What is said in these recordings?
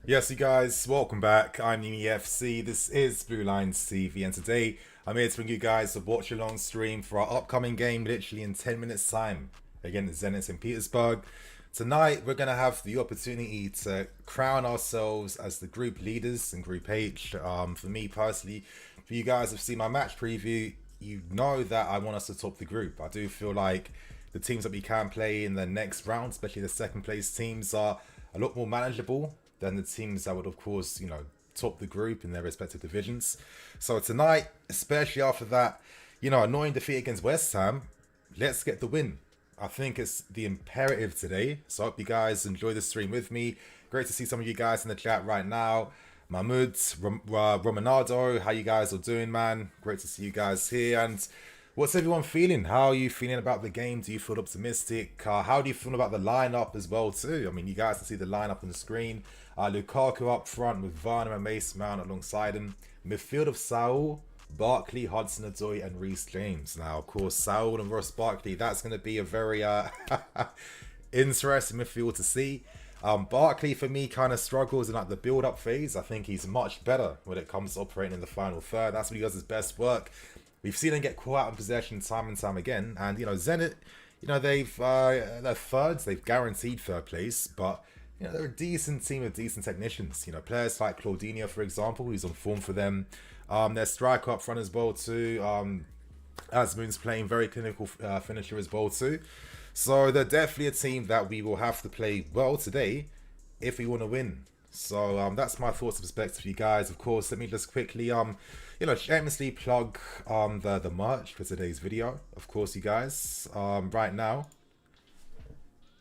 Yes, you guys, welcome back. I'm EFC. This is Blue Lines TV, and today I'm here to bring you guys a watch along stream for our upcoming game, literally in 10 minutes' time, against Zenit in Petersburg. Tonight, we're going to have the opportunity to crown ourselves as the group leaders in Group H. For me personally, for you guys who've seen my match preview, you know that I want us to top the group. I do feel like the teams that we can play in the next round, especially the second place teams, are a lot more manageable than the teams that would, of course, top the group in their respective divisions. So tonight, especially after that, annoying defeat against West Ham, let's get the win. I think it's the imperative today. So I hope you guys enjoy the stream with me. Great to see some of you guys in the chat right now. Mahmoud, Romanado, how you guys are doing, man? Great to see you guys here. And what's everyone feeling? How are you feeling about the game? Do you feel optimistic? How do you feel about the lineup as well too? I mean, you guys can see the lineup on the screen. Lukaku up front with Varner and Mason Mount alongside him. Midfield of Saul, Barkley, Hudson-Odoi and Reece James. Now, of course, Saul and Ross Barkley, that's going to be a very interesting midfield to see. Barkley, for me, kind of struggles in like the build-up phase. I think he's much better when it comes to operating in the final third. That's when he does his best work. We've seen him get caught out in possession time and time again. And, Zenit, they're thirds. They've guaranteed third place. But, they're a decent team of decent technicians. Players like Claudinho, for example, who's on form for them. Their striker up front as well, too. Asmoon's playing very clinical finisher as well, too. So they're definitely a team that we will have to play well today if we want to win. So that's my thoughts and perspective for you guys. Of course, let me just quickly shamelessly plug the merch for today's video. Of course, you guys, right now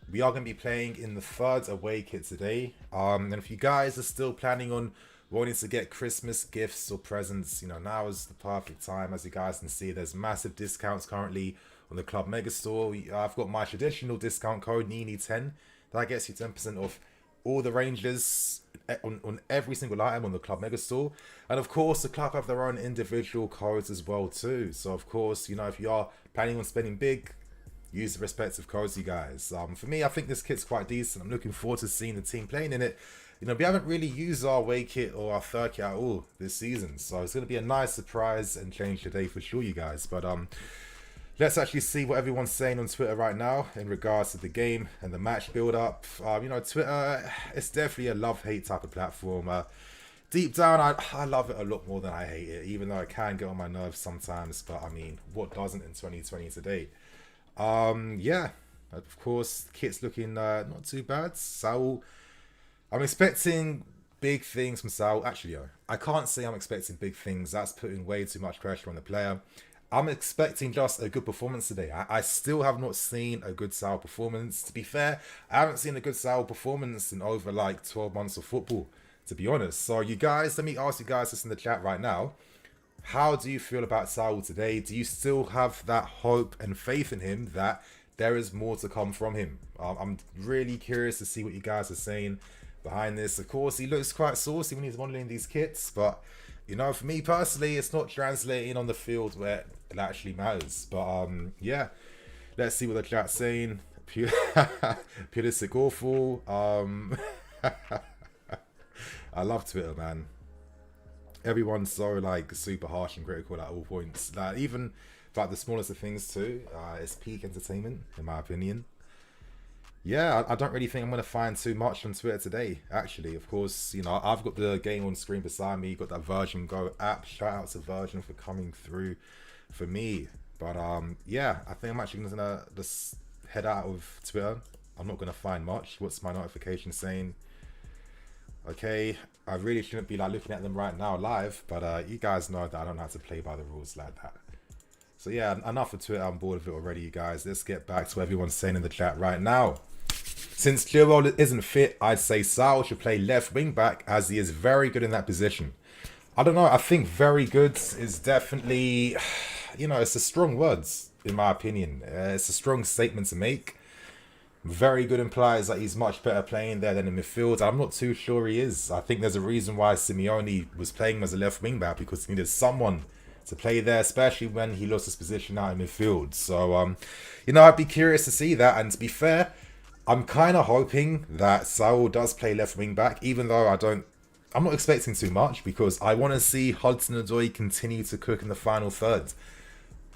we are going to be playing in the third away kit today. And if you guys are still planning on wanting to get Christmas gifts or presents, now is the perfect time. As you guys can see, there's massive discounts currently on the Club Mega Store. I've got my traditional discount code NINI10. That gets you 10% off all the ranges on every single item on the Club Mega Store. And of course, the club have their own individual codes as well too. So of course, if you are planning on spending big, use the respective codes, you guys. For me, I think this kit's quite decent. I'm looking forward to seeing the team playing in it. We haven't really used our away kit or our third kit at all this season. So it's going to be a nice surprise and change today for sure, you guys. But let's actually see what everyone's saying on Twitter right now in regards to the game and the match build-up. Twitter, it's definitely a love-hate type of platform. Deep down, I love it a lot more than I hate it, even though it can get on my nerves sometimes. But, I mean, what doesn't in 2020 today? Yeah, of course, kit's looking not too bad. Saul, I'm expecting big things from Saul. Actually, I can't say I'm expecting big things. That's putting way too much pressure on the player. I'm expecting just a good performance today. I still have not seen a good Saul performance. To be fair, I haven't seen a good Saul performance in over like 12 months of football, to be honest. So you guys, let me ask you guys this in the chat right now. How do you feel about Saul today? Do you still have that hope and faith in him that there is more to come from him? I'm really curious to see what you guys are saying behind this. Of course, he looks quite saucy when he's modeling these kits, but for me personally, it's not translating on the field where it actually matters. But yeah, let's see what the chat's saying. Pulisic awful. I love Twitter, man. Everyone's so like super harsh and critical at all points. Like even like the smallest of things too. It's peak entertainment, in my opinion. Yeah, I don't really think I'm going to find too much on Twitter today, actually. Of course, I've got the game on screen beside me. Got that Virgin Go app. Shout out to Virgin for coming through for me. But yeah, I think I'm actually going to just head out of Twitter. I'm not going to find much. What's my notification saying? Okay, I really shouldn't be like looking at them right now live. But you guys know that I don't have to play by the rules like that. So yeah, enough of Twitter. I'm bored of it already, you guys. Let's get back to what everyone's saying in the chat right now. Since Chilwell isn't fit, I'd say Saul should play left wing back as he is very good in that position. I don't know. I think very good is definitely, it's a strong words in my opinion. It's a strong statement to make. Very good implies that he's much better playing there than in midfield. I'm not too sure he is. I think there's a reason why Simeone was playing him as a left wing back, because he needed someone to play there, especially when he lost his position out in midfield. So, I'd be curious to see that. And to be fair, I'm kind of hoping that Saul does play left wing back, even though I'm not expecting too much because I want to see Hudson-Odoi continue to cook in the final third.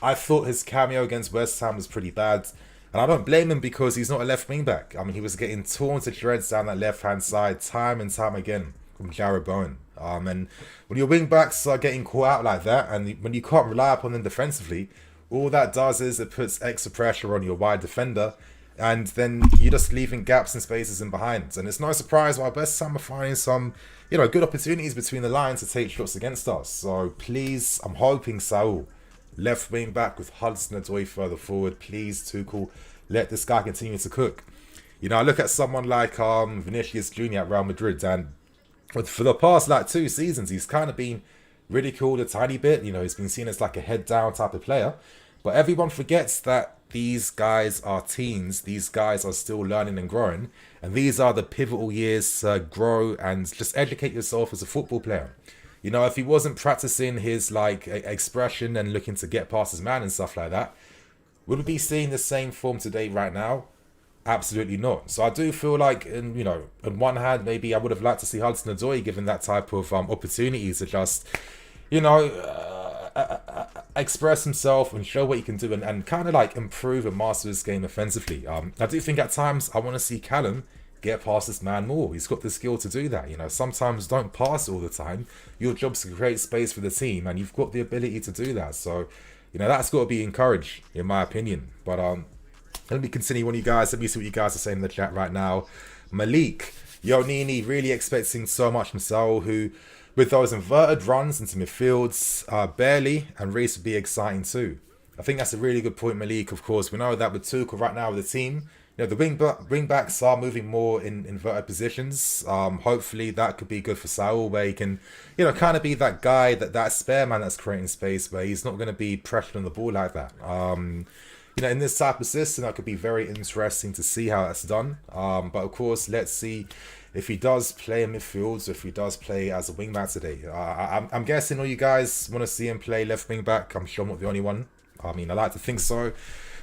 I thought his cameo against West Ham was pretty bad, and I don't blame him because he's not a left wing back. I mean, he was getting torn to shreds down that left hand side time and time again from Jarrod Bowen. And when your wing backs are getting caught out like that, and when you can't rely upon them defensively, all that does is it puts extra pressure on your wide defender, and then you're just leaving gaps and spaces in behind. And it's no surprise why West Ham are finding some, good opportunities between the lines to take shots against us. So please, I'm hoping Saul, left wing back with Hudson-Odoi further forward. Please, Tuchel, let this guy continue to cook. I look at someone like Vinicius Jr. at Real Madrid, and for the past 2 seasons, he's kind of been ridiculed a tiny bit. He's been seen as like a head down type of player. But everyone forgets that these guys are teens. These guys are still learning and growing. And these are the pivotal years to grow and just educate yourself as a football player. If he wasn't practicing his expression and looking to get past his man and stuff like that, would we be seeing the same form today right now? Absolutely not. So I do feel like, on one hand, maybe I would have liked to see Hudson-Odoi given that type of opportunity to just, express himself and show what he can do and kind of improve and master his game offensively. I do think at times I want to see Callum get past this man more. He's got the skill to do that. Sometimes don't pass all the time. Your job's to create space for the team, and you've got the ability to do that. So, that's got to be encouraged, in my opinion. But let me continue on, you guys. Let me see what you guys are saying in the chat right now. Malik, yo, Nini, really expecting so much from Saul, who, with those inverted runs into midfields, barely, and Reece would be exciting too. I think that's a really good point, Malik. Of course, we know that with Tuchel right now with the team, the wing backs are moving more in inverted positions. Hopefully that could be good for Saul, where he can, kind of be that guy, that spare man that's creating space, where he's not going to be pressured on the ball like that. In this type of system, that could be very interesting to see how that's done. But of course, let's see if he does play in midfield, or if he does play as a wing back today. I'm guessing all you guys want to see him play left wing back. I'm sure I'm not the only one. I like to think so.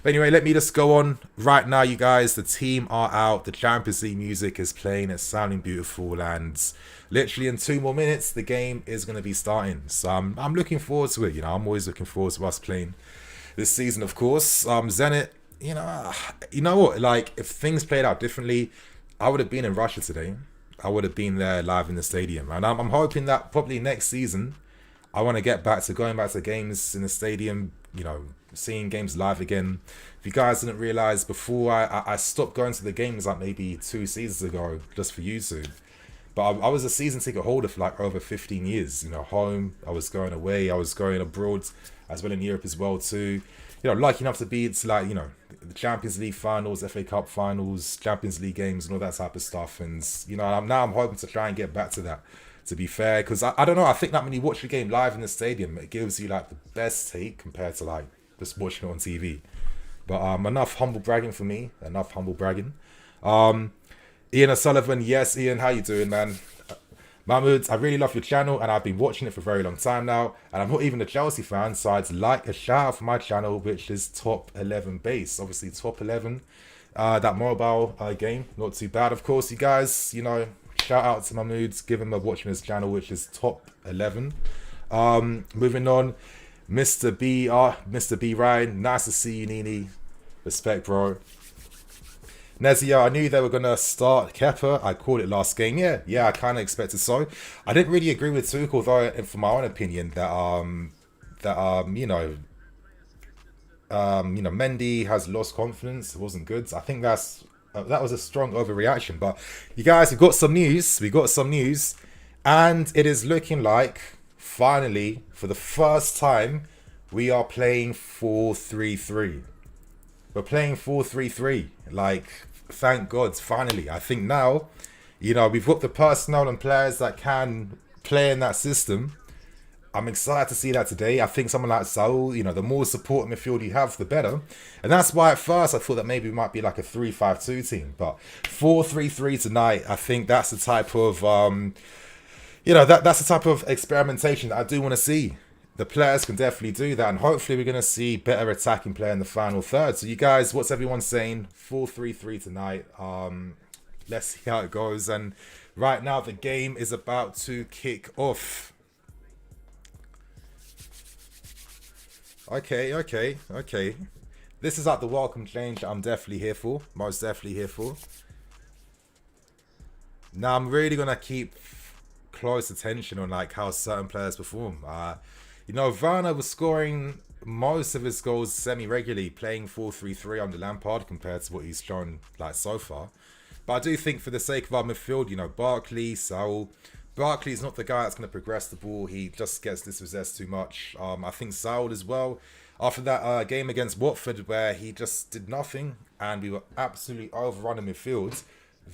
But anyway, let me just go on right now, you guys. The team are out. The Champions League music is playing. It's sounding beautiful. And literally in 2 more minutes, the game is going to be starting. So I'm looking forward to it. I'm always looking forward to us playing this season, of course. Zenit, you know what? If things played out differently, I would have been in Russia today. I would have been there live in the stadium. And I'm hoping that probably next season, I want to get back to going back to games in the stadium, seeing games live again. If you guys didn't realize, before I stopped going to the games maybe 2 seasons ago just for YouTube. But I was a season ticket holder for over 15 years. Home, I was going away, I was going abroad as well in Europe as well too. Lucky enough to be to the Champions League finals, FA Cup finals, Champions League games and all that type of stuff. And I'm hoping to try and get back to that, to be fair, because I don't know, I think that when you watch the game live in the stadium, it gives you the best take compared to just watching it on TV. But enough humble bragging for me. Enough humble bragging. Ian O'Sullivan, yes, Ian, how you doing, man? Mahmoud, I really love your channel, and I've been watching it for a very long time now, and I'm not even a Chelsea fan, so I'd like a shout out for my channel, which is Top 11 Base. Obviously, Top 11, that mobile game, not too bad. Of course, you guys, shout out to Mahmoud, give him a watch on his channel, which is Top 11. Moving on, Mr. B Ryan, nice to see you, Nini. Respect, bro. Nezia, I knew they were going to start Kepa. I called it last game. Yeah, I kind of expected so. I didn't really agree with Tuchel, though, for my own opinion, that Mendy has lost confidence. It wasn't good. I think that was a strong overreaction. But you guys, we got some news. And it is looking like, finally, for the first time, we are playing 4-3-3. We're playing 4-3-3. Thank God, finally. I think now, we've got the personnel and players that can play in that system. I'm excited to see that today. I think someone like Saul, the more support in midfield you have, the better. And that's why at first I thought that maybe it might be a 3-5-2 team. But 4-3-3 tonight, I think that's the type of, that's the type of experimentation that I do want to see. the players can definitely do that, and hopefully we're going to see better attacking play in the final third. So you guys, what's everyone saying? 4-3-3 tonight. Let's see how it goes. And right now the game is about to kick off. Okay. This is like the welcome change that I'm definitely here for. Most definitely here for. Now I'm really going to keep close attention on like how certain players perform. You know, Werner was scoring most of his goals semi-regularly, playing 4-3-3 under Lampard compared to what he's shown like so far. But I do think for the sake of our midfield, you know, Barkley, Saul. Barkley's not the guy that's going to progress the ball. He just gets dispossessed too much. I think Saul as well. After that game against Watford where he just did nothing and we were absolutely overrun in midfield,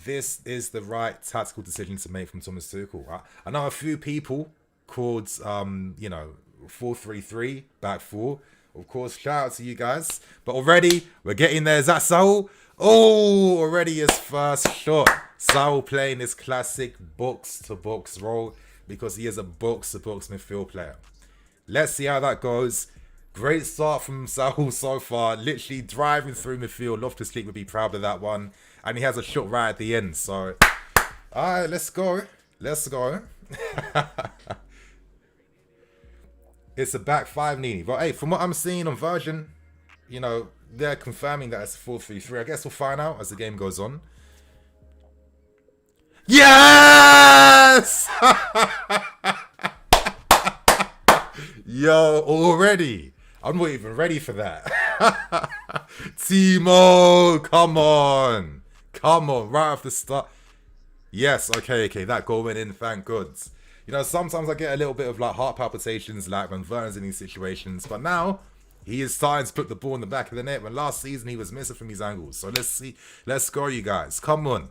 this is the right tactical decision to make from Thomas Tuchel. I know a few people called, you know, 4-3-3, back four. Of course, shout out to you guys. But already, we're getting there. Is that Saul? Oh, already his first shot. Saul playing his classic box-to-box role because he is a box-to-box midfield player. Let's see how that goes. Great start from Saul so far. Literally driving through midfield. Loftus-Cheek would be proud of that one. And he has a shot right at the end. So, alright, let's go. Let's go. It's a back five, Nini. But hey, from what I'm seeing on Virgin, you know, they're confirming that it's 4-3-3. I guess we'll find out as the game goes on. Yes! Yo, already. I'm not even ready for that. Timo, come on. Come on, right off the start. Yes, okay, that goal went in, thank God. You know, sometimes I get a little bit of like heart palpitations like when Werner's in these situations, but now he is starting to put the ball in the back of the net when last season he was missing from these angles. So let's see. Let's go, you guys. Come on.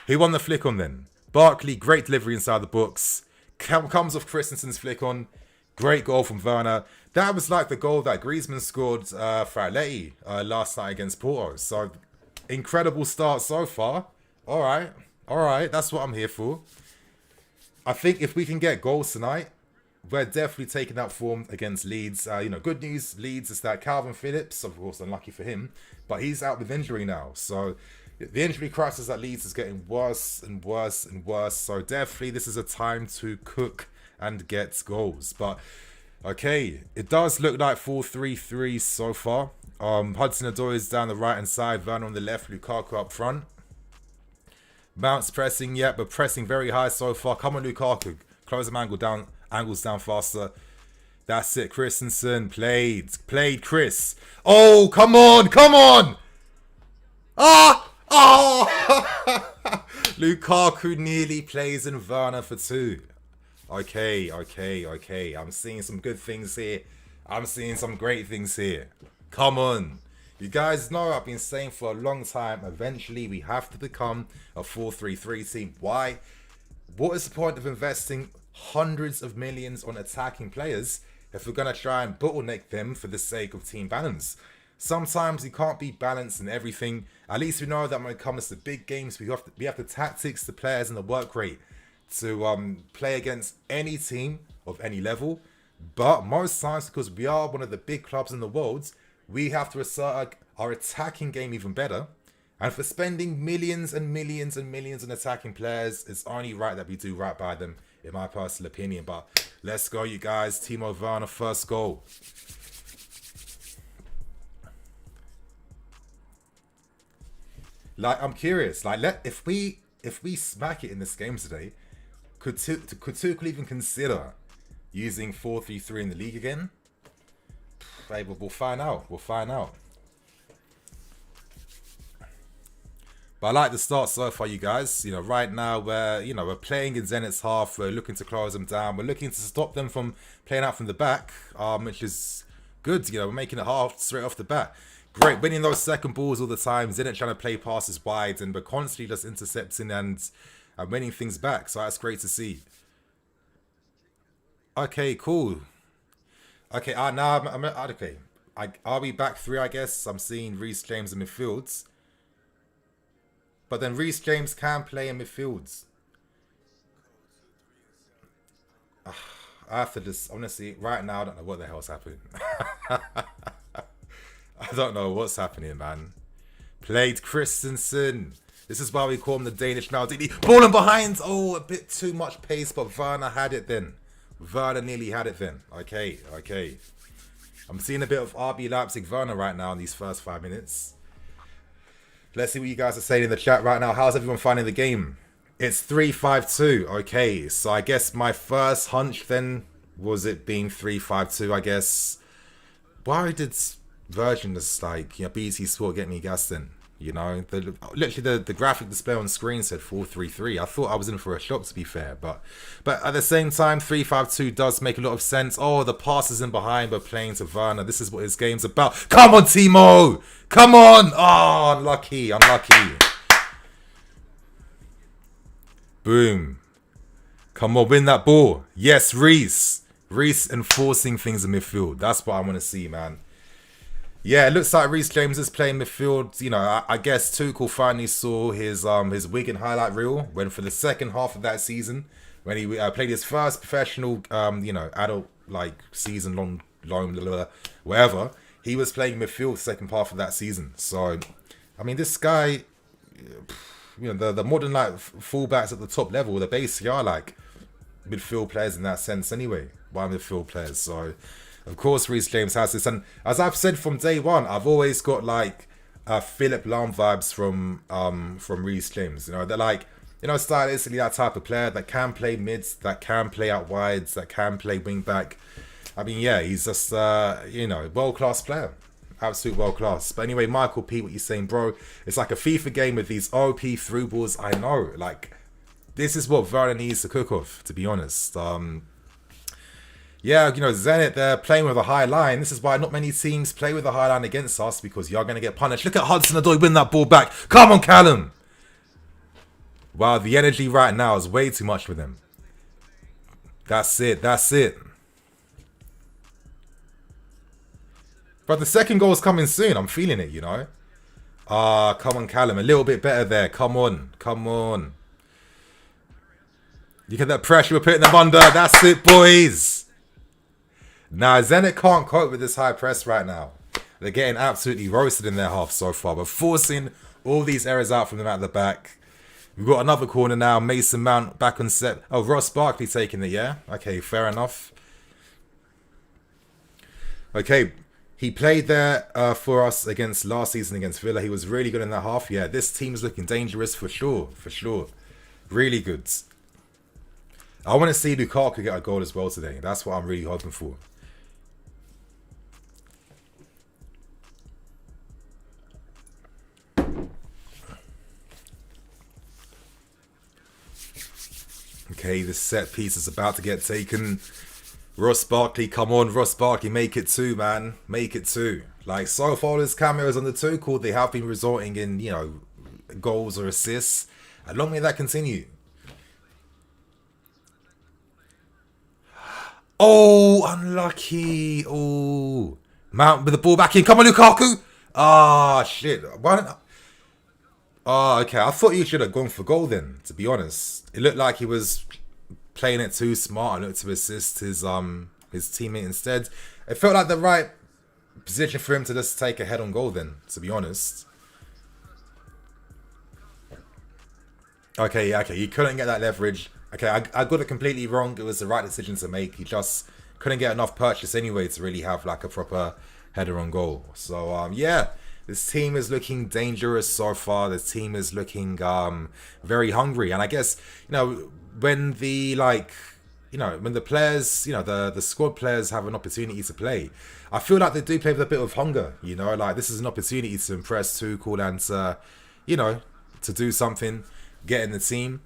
Who won the flick on then? Barkley, great delivery inside the box. Comes off Christensen's flick on. Great goal from Werner. That was like the goal that Griezmann scored for Atleti last night against Porto. So incredible start so far. All right. That's what I'm here for. I think if we can get goals tonight, we're definitely taking that form against Leeds. You know, good news, Leeds, is that Calvin Phillips, of course, unlucky for him, but he's out with injury now. So the injury crisis at Leeds is getting worse and worse and worse. So definitely this is a time to cook and get goals. But okay, it does look like 4-3-3 so far. Hudson-Odoi is down the right-hand side, Werner on the left, Lukaku up front. Mount's pressing, yeah, but pressing very high so far. Come on, Lukaku. Close them angles down faster. That's it, Christensen. Played, Chris. Oh, come on. Lukaku nearly plays in Werner for two. Okay. I'm seeing some good things here. I'm seeing some great things here. Come on. You guys know I've been saying for a long time, eventually we have to become a 4-3-3 team. Why? What is the point of investing hundreds of millions on attacking players if we're going to try and bottleneck them for the sake of team balance? Sometimes you can't be balanced in everything. At least we know that when it comes to big games, we have the tactics, the players, and the work rate to play against any team of any level. But most times, because we are one of the big clubs in the world, we have to assert our attacking game even better. And for spending millions and millions and millions on attacking players, it's only right that we do right by them, in my personal opinion. But let's go, you guys. Timo Werner, first goal. Like, I'm curious. Like, if we smack it in this game today, could Tuchel even consider using 4-3-3 in the league again? Hey, we'll find out. But I like the start so far, you guys. You know, right now we're playing in Zenit's half. We're looking to close them down. We're looking to stop them from playing out from the back, which is good. You know, we're making it half straight off the bat. Great, winning those second balls all the time. Zenit trying to play passes wide, and we're constantly just intercepting and winning things back. So that's great to see. Okay, cool. Okay, now I'm okay. Are we back three? I guess I'm seeing Reece James in midfields. But then Reece James can play in midfields. I have to just, honestly, right now, I don't know what the hell's happening. I don't know what's happening, man. Played Christensen. This is why we call him the Danish Maldini. Balling behind. Oh, a bit too much pace, but Werner had it then. Werner nearly had it then. Okay, okay. I'm seeing a bit of RB Leipzig Werner right now in these first 5 minutes. Let's see what you guys are saying in the chat right now. How's everyone finding the game? It's 3-5-2. Okay, so I guess my first hunch then was it being 3-5-2, I guess. Why did Virgin just like, BT Sport get me gassed then? Literally the graphic display on screen said 4-3-3. I thought I was in for a shock, to be fair, but at the same time, 3-5-2 does make a lot of sense. Oh, the pass is in behind, but playing to Werner. This is what his game's about. Come on, Timo! Come on! Oh, unlucky. Boom. Come on, win that ball. Yes, Reece. Reece enforcing things in midfield. That's what I want to see, man. Yeah, it looks like Reece James is playing midfield. I guess Tuchel finally saw his Wigan highlight reel when for the second half of that season, when he played his first professional, adult season long, whatever, he was playing midfield second half of that season. So, I mean, this guy, the modern fullbacks at the top level, they basically are like midfield players in that sense anyway. Why midfield players? So. Of course, Reece James has this, and as I've said from day one, I've always got Philip Lahm vibes from Reece James. They're stylistically that type of player that can play mids, that can play out wides, that can play wing back. I mean, yeah, he's just world class player, absolute world class. But anyway, Michael P, what you saying, bro? It's like a FIFA game with these OP through balls. I know, this is what Werner needs to cook off, to be honest. Yeah, Zenit, they're playing with a high line. This is why not many teams play with a high line against us, because you're going to get punished. Look at Hudson-Odoi win that ball back. Come on, Callum. Wow, the energy right now is way too much for them. That's it. But the second goal is coming soon. I'm feeling it, come on, Callum. A little bit better there. Come on. You get that pressure. We're putting them under. That's it, boys. Now, Zenit can't cope with this high press right now. They're getting absolutely roasted in their half so far. We're forcing all these errors out from them at the back. We've got another corner now. Mason Mount back on set. Oh, Ross Barkley taking it, yeah? Okay, fair enough. Okay, he played there for us against last season against Villa. He was really good in that half. Yeah, this team is looking dangerous for sure. Really good. I want to see Lukaku get a goal as well today. That's what I'm really hoping for. Okay, the set piece is about to get taken. Ross Barkley, come on, Ross Barkley, make it two, man. Make it two. So far, there's cameos on the Tuchel. They have been resulting in, goals or assists. And long may that continue. Oh, unlucky. Oh. Mount with the ball back in. Come on, Lukaku. Ah, shit. Why don't I... Oh, okay. I thought you should have gone for goal then, to be honest. It looked like he was playing it too smart and looked to assist his teammate instead. It felt like the right position for him to just take a head-on goal then, to be honest. Okay, he couldn't get that leverage. Okay, I got it completely wrong. It was the right decision to make. He just couldn't get enough purchase anyway to really have a proper header on goal. So, yeah. This team is looking dangerous so far. This team is looking very hungry. And I guess, when the when the players, the squad players have an opportunity to play, I feel like they do play with a bit of hunger, this is an opportunity to impress Tuchel and to do something, get in the team.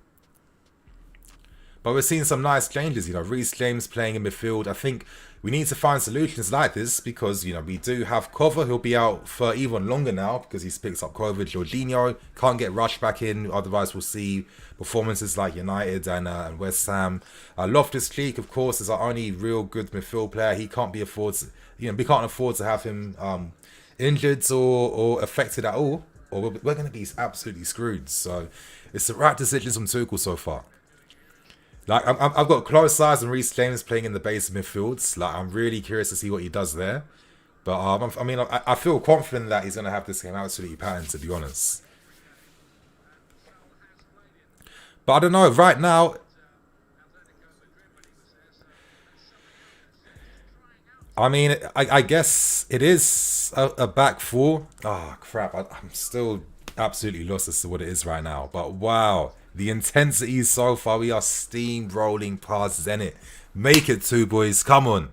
But we're seeing some nice changes, Reece James playing in midfield. I think we need to find solutions like this because, we do have Cover. He'll be out for even longer now because he's picked up COVID. Jorginho can't get rushed back in. Otherwise, we'll see performances like United and West Ham. Loftus-Cheek, of course, is our only real good midfield player. He can't be afforded, we can't afford to have him injured or affected at all. Or we're going to be absolutely screwed. So it's the right decisions from Tuchel so far. Like I've got close eyes on Reece James playing in the base midfields. Like I'm really curious to see what he does there. But I mean, I feel confident that he's gonna have this game absolutely patterned, to be honest. But I don't know. Right now, I mean, I guess it is a back four. Oh crap! I'm still absolutely lost as to what it is right now. But wow, the intensity so far. We are steamrolling past Zenit. Make it two, boys. Come on.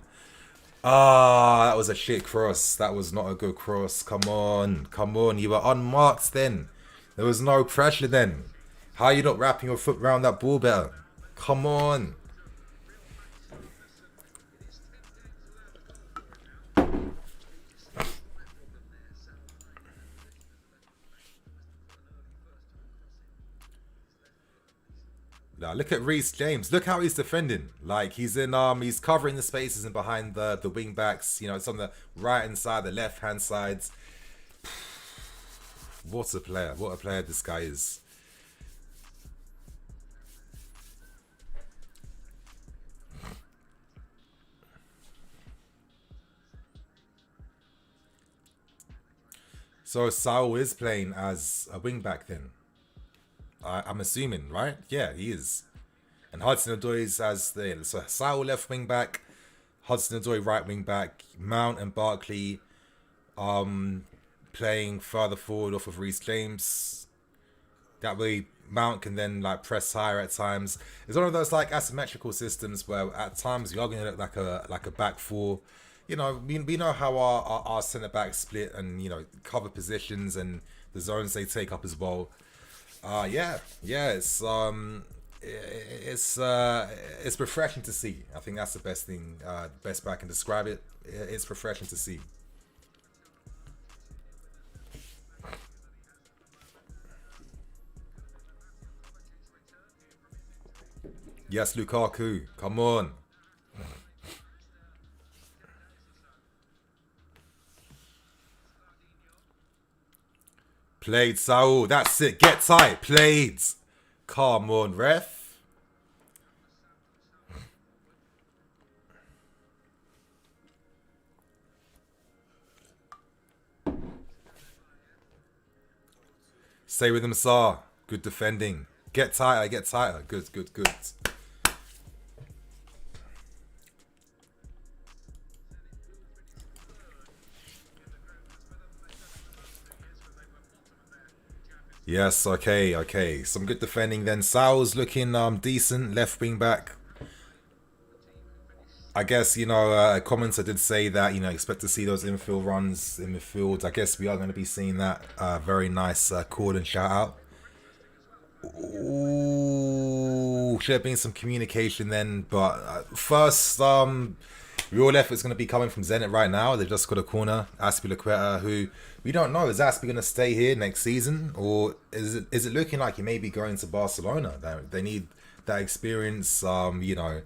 Ah, that was a shit cross. That was not a good cross. Come on. Come on. You were unmarked then. There was no pressure then. How are you not wrapping your foot around that ball better? Come on. Now look at Reece James. Look how he's defending. Like he's covering the spaces and behind the wing backs. You know, it's on the right hand side, the left hand sides. What a player. What a player this guy is. So Saul is playing as a wing back then. I'm assuming, right? Yeah, he is. And Hudson Odoi is as the so Saul left wing back, Hudson Odoi right wing back, Mount and Barkley playing further forward off of Reece James. That way Mount can then like press higher at times. It's one of those like asymmetrical systems where at times you are going to look like a back four. You know, we know how our centre backs split and, you know, cover positions and the zones they take up as well. Yeah, it's refreshing to see. I think that's the best thing, best way I can describe it. It's refreshing to see. Yes, Lukaku, come on. Played, Saul. That's it. Get tight. Played. Come on, ref. Stay with him, Sar. Good defending. Get tighter. Get tighter. Good, good, good. Yes, okay. Some good defending then. Sal's looking decent, left wing back. I guess, you know, a commenter did say that, you know, expect to see those infield runs in midfield. I guess we are going to be seeing that. Very nice call and shout out. Ooh, should have been some communication then. But first, real effort is going to be coming from Zenit right now. They've just got a corner. Aspilicueta, who we don't know. Is Aspi going to stay here next season? Or is it looking like he may be going to Barcelona? They need that experience. You know,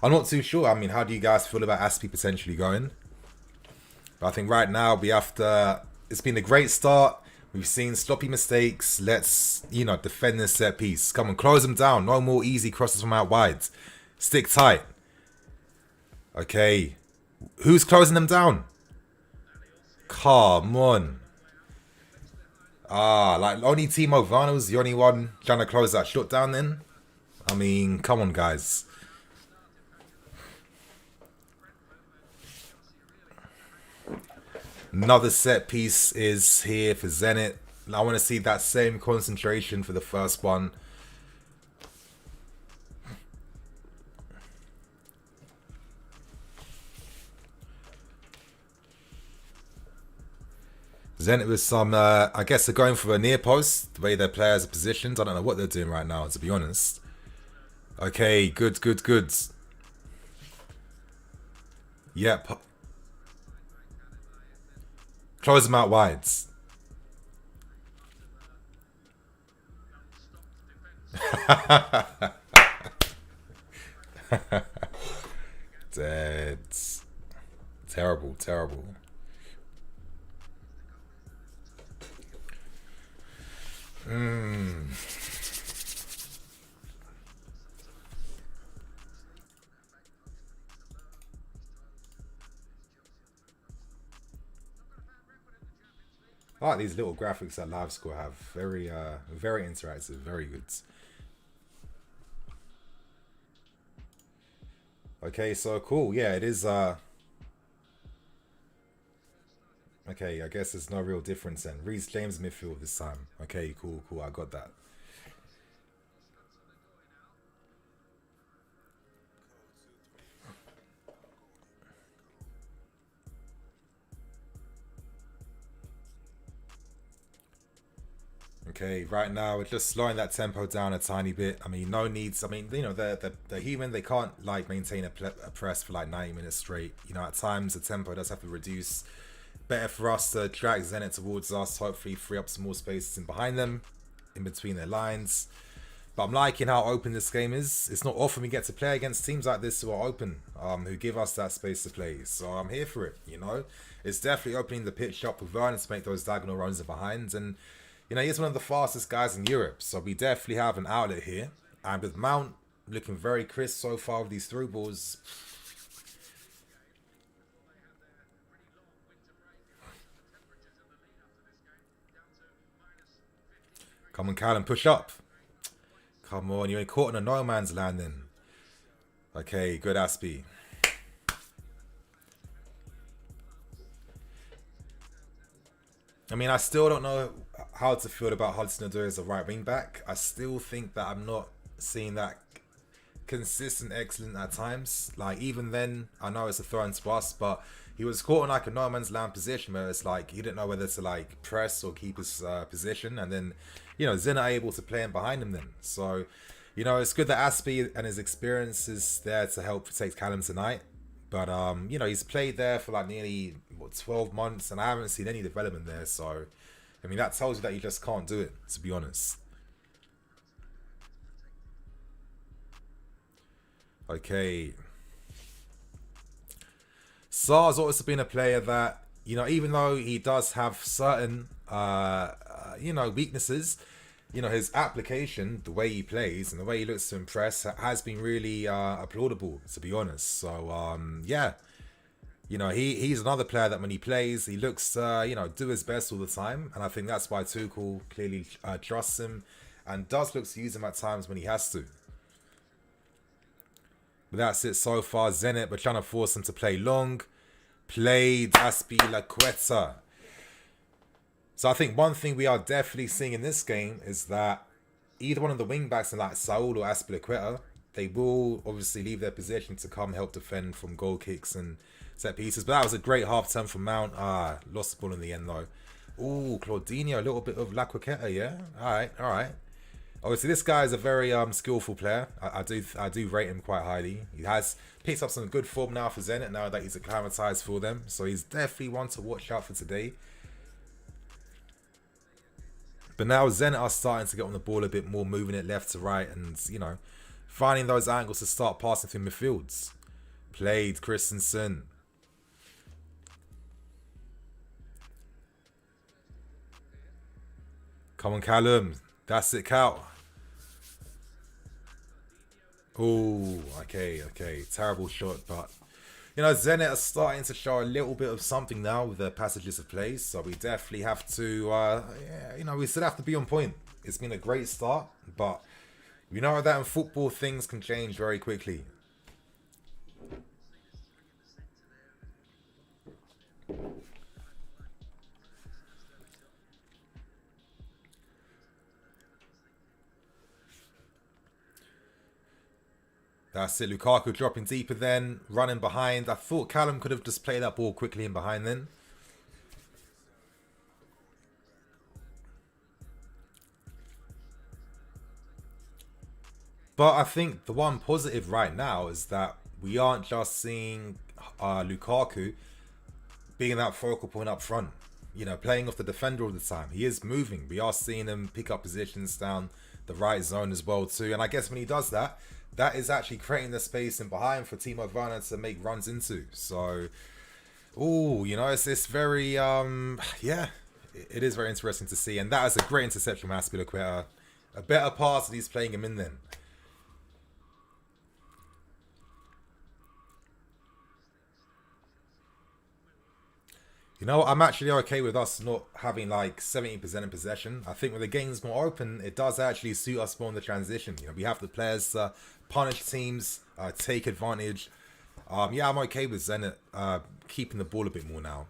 I'm not too sure. I mean, how do you guys feel about Aspi potentially going? But I think right now we have to. It's been a great start. We've seen sloppy mistakes. Let's, you know, defend this set piece. Come on, close them down. No more easy crosses from out wide. Stick tight. Okay. Who's closing them down? Come on. Like only Timo Werner's the only one trying to close that shot down then? I mean, come on, guys. Another set piece is here for Zenit. I want to see that same concentration for the first one. Zenit with some, I guess they're going for a near post, the way their players are positioned. I don't know what they're doing right now, to be honest. Okay, good. Yep. Close them out wide. Dead. Terrible. I like these little graphics that Live Score have. Very, very interactive. Very good. Okay, so cool. Yeah, it is. Okay, I guess there's no real difference then. Reece James midfield this time. Okay, cool, cool. I got that. Okay, right now we're just slowing that tempo down a tiny bit. I mean, no needs. I mean, you know, they're human. They can't like maintain a press for like 90 minutes straight. You know, at times the tempo does have to reduce. Better for us to drag Zenit towards us. Hopefully, free up some more spaces in behind them, in between their lines. But I'm liking how open this game is. It's not often we get to play against teams like this who are open, who give us that space to play. So I'm here for it. You know, it's definitely opening the pitch up for Vernon to make those diagonal runs in behind and. You know, he's one of the fastest guys in Europe, so we definitely have an outlet here. And with Mount looking very crisp so far with these through balls. Come on, Callum, push up. Come on, you're caught in a no man's land then. Okay, good Aspie. I mean, I still don't know how to feel about Hudson-Odoi as a right wing back. I still think that I'm not seeing that consistent excellent at times. Like, even then, I know it's a throw into us, but he was caught in like a no man's land position where it's like he didn't know whether to like press or keep his position. And then, you know, Zenit are able to play in behind him then. So, you know, it's good that Aspie and his experience is there to help protect Callum tonight. But, you know, he's played there for like nearly, 12 months, and I haven't seen any development there. So, I mean, that tells you that you just can't do it, to be honest. Okay. Sar's also been a player that, you know, even though he does have certain, you know, weaknesses, you know, his application, the way he plays and the way he looks to impress has been really applaudable, to be honest. So, yeah. You know, he's another player that when he plays, he looks, you know, do his best all the time. And I think that's why Tuchel clearly trusts him and does look to use him at times when he has to. But that's it so far. Zenit, we're trying to force him to play long. Played Aspilicueta. So I think one thing we are definitely seeing in this game is that either one of the wing backs, like Saul or Aspilicueta, they will obviously leave their position to come help defend from goal kicks and set pieces. But that was a great half turn from Mount. Lost the ball in the end though. Ooh, Claudinho, a little bit of La Quaqueta, yeah. All right. Obviously, this guy is a very skillful player. I do rate him quite highly. He has picked up some good form now for Zenit now that he's acclimatized for them. So he's definitely one to watch out for today. But now Zenit are starting to get on the ball a bit more, moving it left to right and, you know, finding those angles to start passing through midfields. Played Christensen. Come on, Callum. That's it, Cal. Oh, okay. Terrible shot, but you know, Zenit are starting to show a little bit of something now with their passages of play. So we definitely have to, yeah, you know, we still have to be on point. It's been a great start, but you know that in football things can change very quickly. That's it. Lukaku dropping deeper then, running behind. I thought Callum could have just played that ball quickly in behind then. But I think the one positive right now is that we aren't just seeing Lukaku being that focal point up front. You know, playing off the defender all the time. He is moving. We are seeing him pick up positions down the right zone as well too. And I guess when he does that, that is actually creating the space in behind for Timo Werner to make runs into. So, oh, you know, it's very, yeah, it is very interesting to see. And that is a great interception from Aspilicueta. A better pass and he's playing him in then. You know, I'm actually okay with us not having like 70% in possession. I think when the game's more open, it does actually suit us more in the transition. You know, we have the players punish teams, take advantage. Yeah, I'm okay with Zenit keeping the ball a bit more now.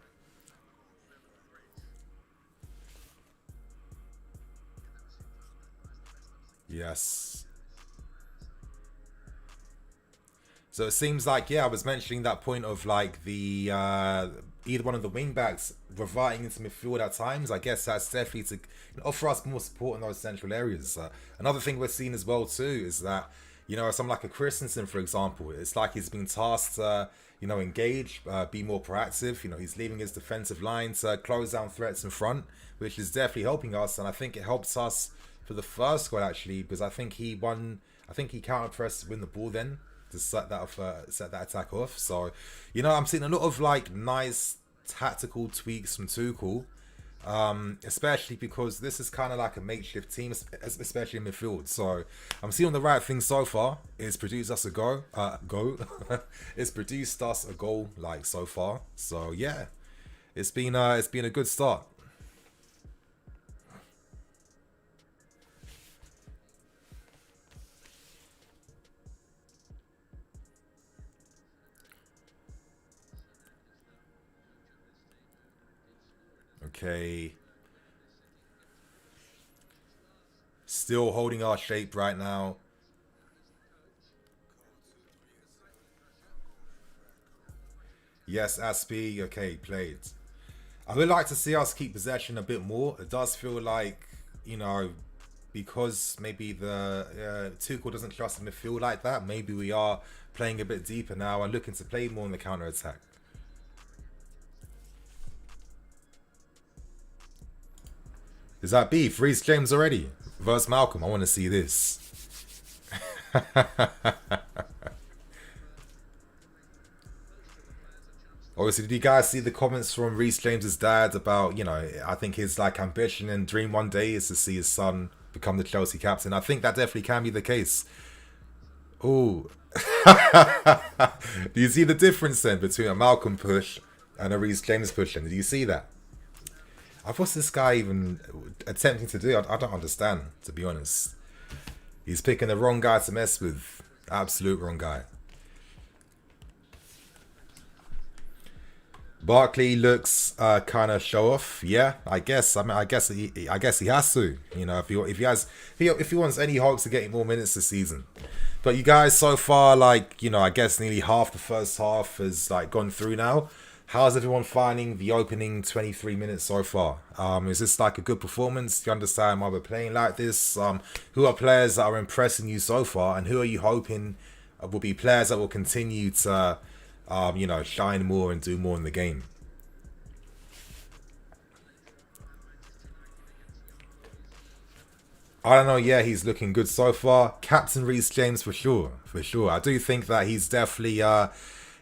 Yes. So it seems like, yeah, I was mentioning that point of like the either one of the wing backs reverting into midfield at times. I guess that's definitely to offer us more support in those central areas. Another thing we're seeing as well too is that, you know, someone like a Christensen, for example, it's like he's been tasked to, you know, engage, be more proactive. You know, he's leaving his defensive line to close down threats in front, which is definitely helping us. And I think it helps us for the first goal actually, because I think he won. I think he counter pressed to win the ball then to set that off, set that attack off. So, you know, I'm seeing a lot of like nice tactical tweaks from Tuchel, especially because this is kind of like a makeshift team, especially in midfield. So I'm seeing the right thing so far. It's produced us a go. It's produced us a goal like so far. So yeah, it's been a good start. Okay. Still holding our shape right now. Yes, Aspie. Okay, played. I would like to see us keep possession a bit more. It does feel like, you know, because maybe the Tuchel doesn't trust the midfield like that. Maybe we are playing a bit deeper now and looking to play more in the counter attack. Is that beef? Reece James already versus Malcolm. I want to see this. Obviously, did you guys see the comments from Reece James's dad about, you know, I think his like ambition and dream one day is to see his son become the Chelsea captain. I think that definitely can be the case. Ooh. Do you see the difference then between a Malcolm push and a Reece James push? And do you see that? What's this guy even attempting to do? I don't understand, to be honest. He's picking the wrong guy to mess with. Absolute wrong guy. Barkley looks kind of show off. Yeah, I guess. I mean, I guess he has to. You know, if he wants any hopes of getting more minutes this season. But you guys, so far, like, you know, I guess nearly half the first half has like gone through now. How's everyone finding the opening 23 minutes so far? Is this like a good performance? Do you understand why we're playing like this? Who are players that are impressing you so far, and who are you hoping will be players that will continue to, you know, shine more and do more in the game? I don't know. Yeah, he's looking good so far. Captain Reece James for sure, for sure. I do think that he's definitely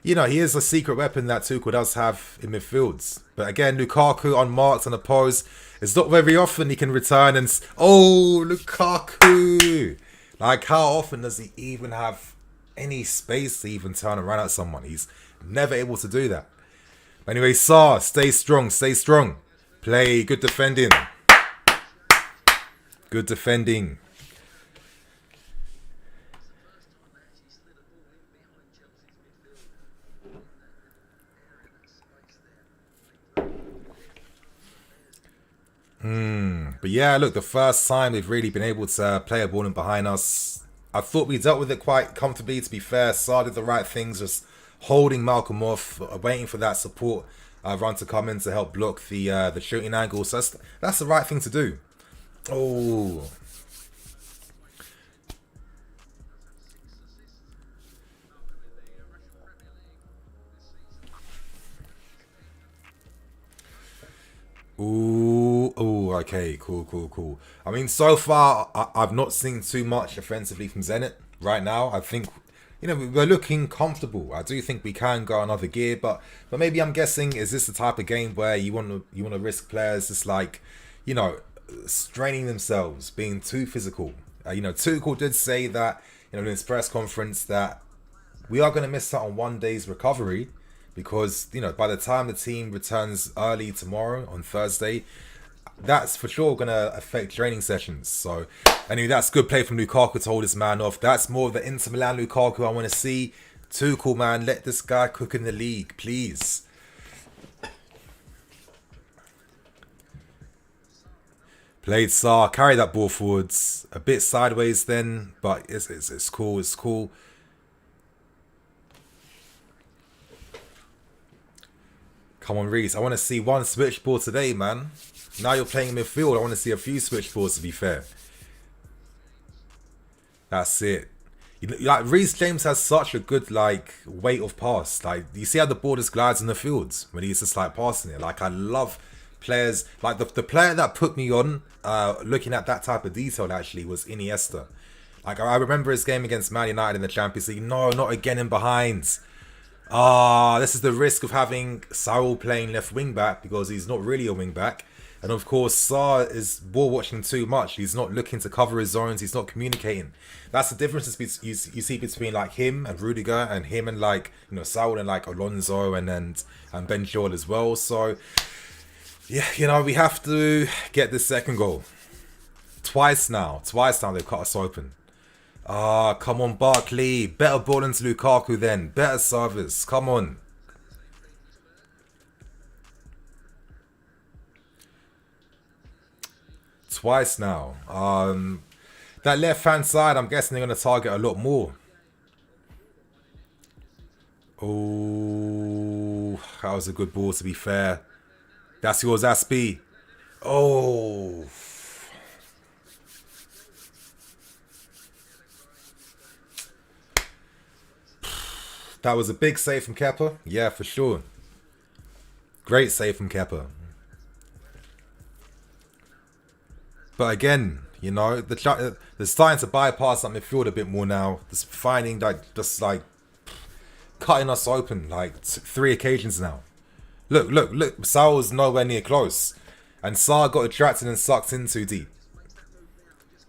you know, he is a secret weapon that Tuchel does have in midfields. But again, Lukaku unmarked on a pose. It's not very often he can return and... Oh, Lukaku! Like, how often does he even have any space to even turn around at someone? He's never able to do that. But anyway, Saar, stay strong, stay strong. Play, good defending. Good defending. But yeah, look, the first time we've really been able to play a ball in behind us. I thought we dealt with it quite comfortably, to be fair. Saar did the right things, just holding Malcolm off, waiting for that support run to come in to help block the shooting angle. So that's the right thing to do. Oh. Ooh, okay, cool. I mean, so far, I've not seen too much offensively from Zenit right now. I think, you know, we're looking comfortable. I do think we can go another gear, but maybe I'm guessing, is this the type of game where you want to risk players just like, you know, straining themselves, being too physical? You know, Tuchel did say that, you know, in his press conference that we are going to miss out on one day's recovery, because, you know, by the time the team returns early tomorrow on Thursday, that's for sure going to affect training sessions. So, anyway, that's good play from Lukaku to hold his man off. That's more of the Inter Milan Lukaku I want to see. Tuchel, man, let this guy cook in the league, please. Played Sarr, carry that ball forwards. A bit sideways then, but it's cool, it's cool. Come on, Reece. I want to see one switchboard today, man. Now you're playing midfield. I want to see a few switchboards, to be fair. That's it. You know, like, Reece James has such a good, like, weight of pass. Like, you see how the ball just glides in the fields when he's just, like, passing it. Like, I love players. Like, the player that put me on looking at that type of detail, actually, was Iniesta. Like, I remember his game against Man United in the Champions League. No, not again in behind. This is the risk of having Saul playing left wing back, because he's not really a wing back. And of course, Sarr is ball watching too much. He's not looking to cover his zones. He's not communicating. That's the difference you see between like him and Rudiger, and him and like, you know, Saul and like Alonso and Ben Chilwell as well. So yeah, you know, we have to get this second goal. Twice now they've cut us open. Come on, Barkley. Better ball into Lukaku then. Better service. Come on. Twice now. That left-hand side, I'm guessing they're going to target a lot more. Oh, that was a good ball, to be fair. That's yours, Aspie. Oh. That was a big save from Kepa. Yeah, for sure. Great save from Kepa. But again, you know, they're starting to bypass that midfield a bit more now. Just finding, like, just like cutting us open like 3 occasions now. Look. Saul's nowhere near close, and Sarr got attracted and sucked in too deep.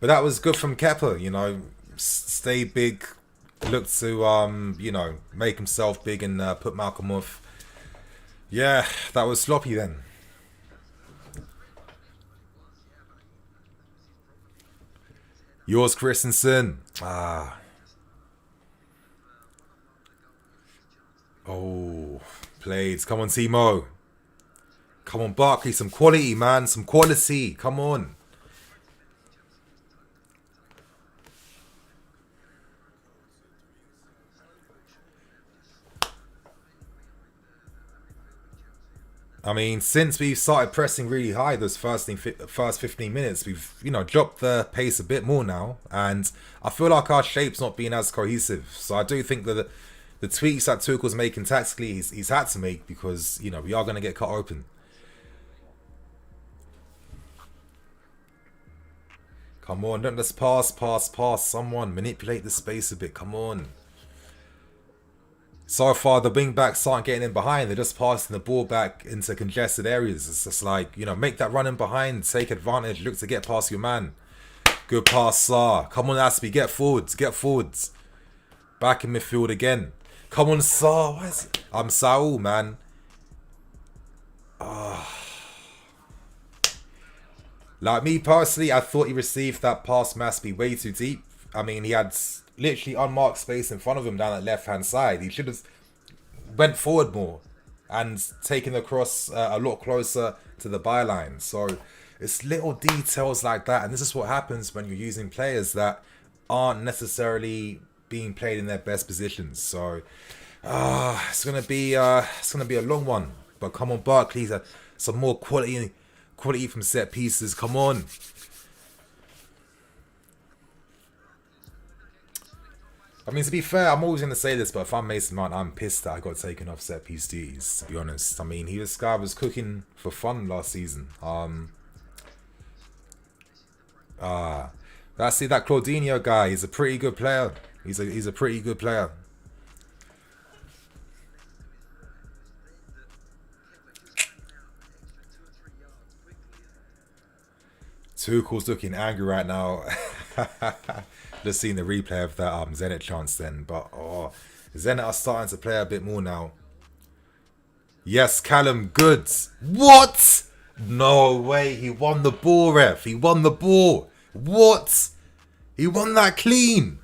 But that was good from Kepa. You know, stay big, look to you know, make himself big and put Malcolm off. Yeah, that was sloppy then. Yours, Christensen. Oh, played. Come on, Timo. Come on, Barkley. Some quality, man. Some quality. Come on. I mean, since we started pressing really high those first 15 minutes, we've, you know, dropped the pace a bit more now. And I feel like our shape's not being as cohesive. So I do think that the tweaks that Tuchel's making tactically, he's had to make, because, you know, we are going to get cut open. Come on, don't just pass. Someone manipulate the space a bit. Come on. So far, the wing backs aren't getting in behind. They're just passing the ball back into congested areas. It's just like, you know, make that run in behind. Take advantage. Look to get past your man. Good pass, Sarr. Come on, Aspie. Get forwards. Back in midfield again. Come on, Sarr. Why is it? I'm Saul, man. Like, me personally, I thought he received that pass Aspie way too deep. I mean, he had literally unmarked space in front of him down that left-hand side. He should have went forward more and taken the cross a lot closer to the byline. So it's little details like that, and this is what happens when you're using players that aren't necessarily being played in their best positions. So it's gonna be a long one. But come on, Barkley, some more quality from set pieces. Come on. I mean, to be fair, I'm always going to say this, but if I'm Mason Mount, I'm pissed that I got taken off set piece duties, to be honest. I mean, this guy was cooking for fun last season. That's it, that Claudinho guy, he's a pretty good player. He's a pretty good player. Tuchel's looking angry right now. Just seeing the replay of that Zenit chance then. But Zenit are starting to play a bit more now. Yes, Callum, good. What? No way. He won the ball, ref. He won the ball. What? He won that clean.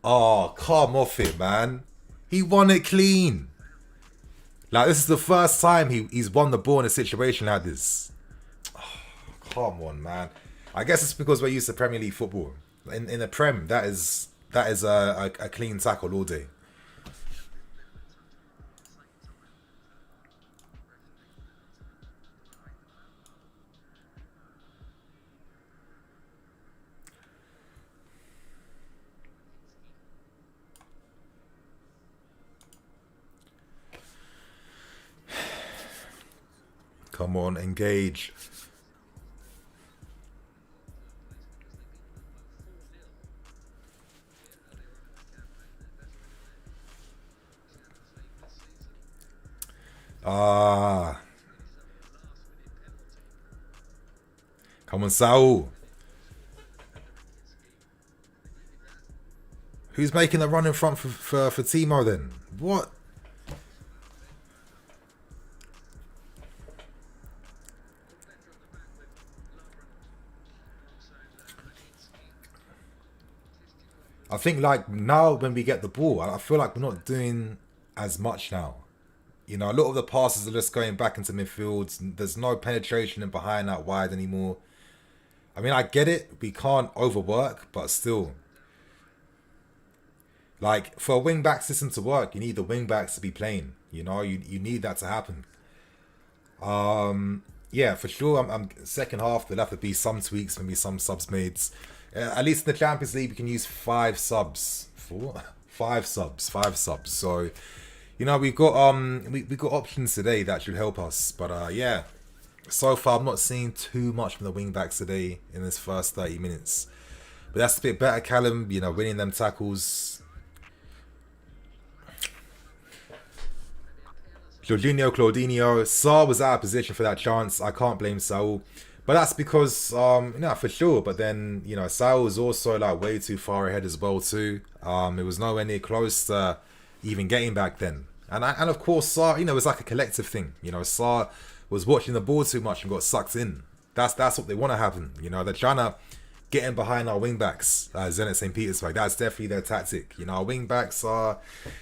Oh, come off it, man. He won it clean. Like, this is the first time he's won the ball in a situation like this. Oh, come on, man. I guess it's because we're used to Premier League football. In the Prem, that is a clean tackle all day. Come on, engage. Ah. Come on, Saul. Who's making the run in front for Timo then? What? I think like now when we get the ball, I feel like we're not doing as much now. You know, a lot of the passes are just going back into midfield. There's no penetration in behind that wide anymore. I mean, I get it. We can't overwork, but still. Like, for a wing-back system to work, you need the wing-backs to be playing. You know, you need that to happen. Yeah, for sure. I'm second half. There'll have to be some tweaks, maybe some subs made. At least in the Champions League, we can use 5 subs. 4, 5 subs, 5 subs. So, you know, we've got we got options today that should help us. But yeah, so far I'm not seeing too much from the wing backs today in this first 30 minutes. But that's a bit better, Callum. You know, winning them tackles. Claudinho. Saar was out of position for that chance. I can't blame Saul. But that's because, for sure. But then, you know, Saul was also like way too far ahead as well too. It was nowhere near close to even getting back then. And of course, Saar, you know, it was like a collective thing. You know, Saar was watching the ball too much and got sucked in. That's what they want to happen. You know, they're trying to get in behind our wing backs, Zenit St. Petersburg. That's definitely their tactic. You know, our wing backs are,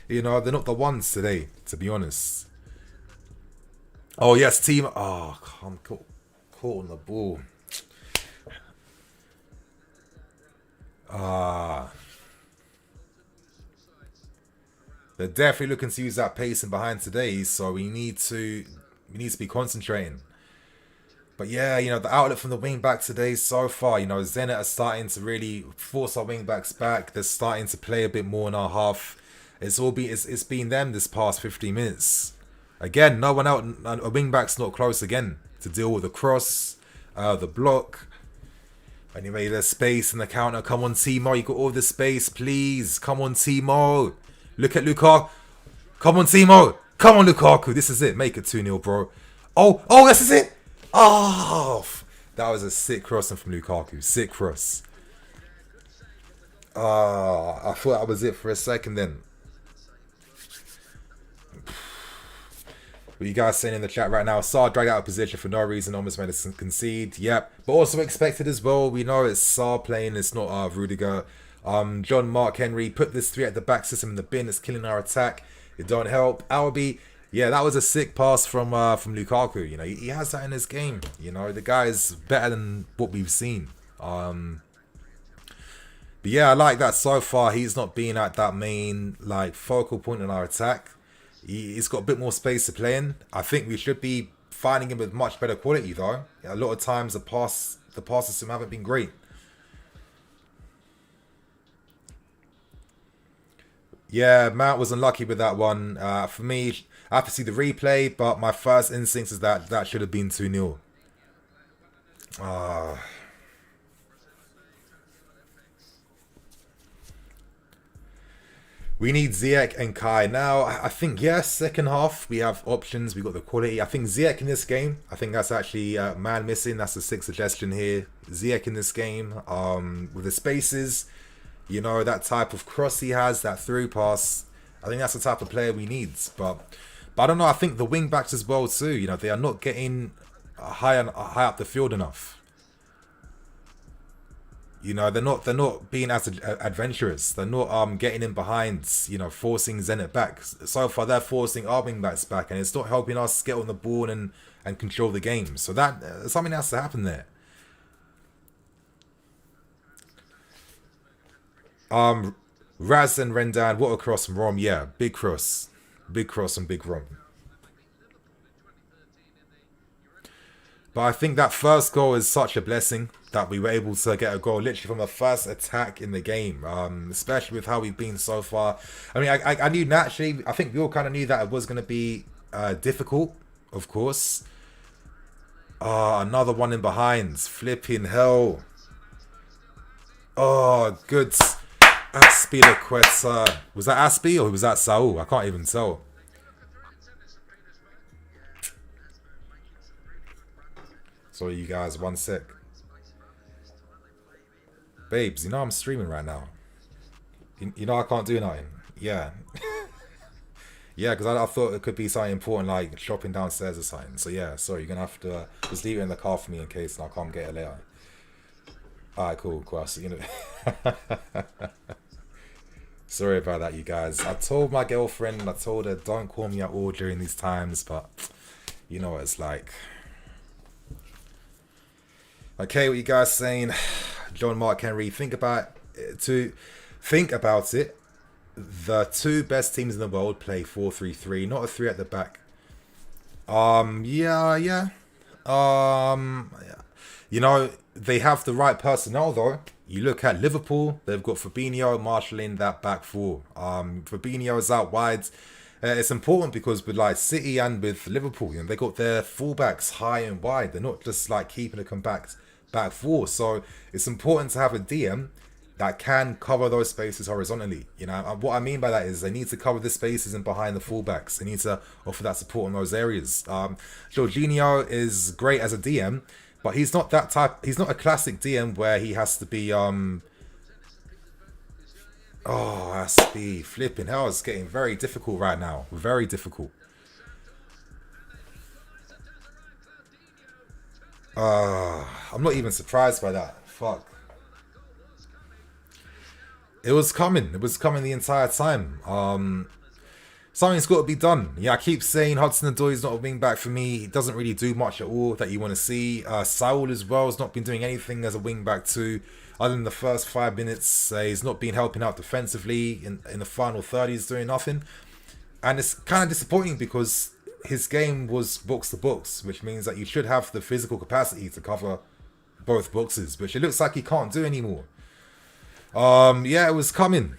you know, they're not the ones today, to be honest. Oh, yes, team. Oh, I'm caught on the ball. They're definitely looking to use that pacing behind today, so we need to be concentrating. But yeah, you know, the outlet from the wing back today so far, you know, Zenit are starting to really force our wing backs back. They're starting to play a bit more in our half. It's been them this past 50 minutes. Again, no one out. A wing back's not close again to deal with the cross, the block. Anyway, there's space in the counter. Come on, Timo. You got all the space, please. Come on, Timo. Look at Lukaku. Come on, Timo. Come on, Lukaku. This is it. Make it 2-0, bro. Oh, this is it. Oh, that was a sick crossing from Lukaku. Sick cross. I thought that was it for a second then. What you guys saying in the chat right now? Saar dragged out of position for no reason, almost made us concede. Yep, but also expected as well. We know it's Saar playing, it's not Rudiger. John Mark Henry put this 3 at the back system in the bin. It's killing our attack. It don't help. Albi, yeah, that was a sick pass from Lukaku. You know, he has that in his game. You know, the guy is better than what we've seen. But yeah, I like that so far. He's not being at that main like focal point in our attack. He's got a bit more space to play in. I think we should be finding him with much better quality though. A lot of times the passes to him haven't been great. Yeah, Mount was unlucky with that one. For me, I have to see the replay, but my first instinct is that should have been 2-0. We need Ziyech and Kai. Now, I think, yes, second half, we have options. We got the quality. I think Ziyech in this game, I think that's actually man missing. That's the 6th suggestion here. Ziyech in this game, with the spaces, you know, that type of cross he has, that through pass. I think that's the type of player we need. But But I don't know. I think the wing backs as well too. You know, they are not getting high up the field enough. You know, they're not being as adventurous. They're not getting in behind. You know, forcing Zenit back. So far, they're forcing our wing backs back, and it's not helping us get on the ball and control the game. So that something has to happen there. Raz and Rendan, what a cross from Rom. Yeah, big cross and big Rom. But I think that first goal is such a blessing that we were able to get a goal literally from the first attack in the game, especially with how we've been so far. I mean, I knew naturally, I think we all kind of knew that it was going to be difficult, of course. Another one in behind. Flipping hell. Oh, good. Aspi Lequeta. Was that Aspi or was that Saul? I can't even tell. Sorry, you guys, one sec. Babes, you know I'm streaming right now. You know I can't do nothing. Yeah. Yeah, because I thought it could be something important like shopping downstairs or something. So yeah, sorry, you're going to have to just leave it in the car for me in case I can't get it later. Alright, cool. So, you know. Sorry about that, you guys. I told my girlfriend, I told her don't call me at all during these times, but you know what it's like. Okay, what you guys saying? John Mark Henry, think about it. The two best teams in the world play 4-3-3, not a 3 at the back. Yeah. You know, they have the right personnel though. You look at Liverpool, they've got Fabinho marshalling that back four. Fabinho's out wide. It's important because with like City and with Liverpool, you know, they got their fullbacks high and wide. They're not just like keeping a compact back four. So it's important to have a DM that can cover those spaces horizontally. You know, and what I mean by that is they need to cover the spaces and behind the fullbacks. They need to offer that support in those areas. Jorginho is great as a DM, but he's not that type. He's not a classic DM where he has to be. Oh, SB flipping hell! It's getting very difficult right now. Very difficult. I'm not even surprised by that. Fuck. It was coming. It was coming the entire time. Something's got to be done. Yeah, I keep saying Hudson-Odoi is not a wing back for me. He doesn't really do much at all that you want to see. Saul as well has not been doing anything as a wing back too. Other than the first 5 minutes, he's not been helping out defensively. In the final third, he's doing nothing. And it's kind of disappointing because his game was box to box, which means that you should have the physical capacity to cover both boxes, which it looks like he can't do anymore. Yeah, it was coming.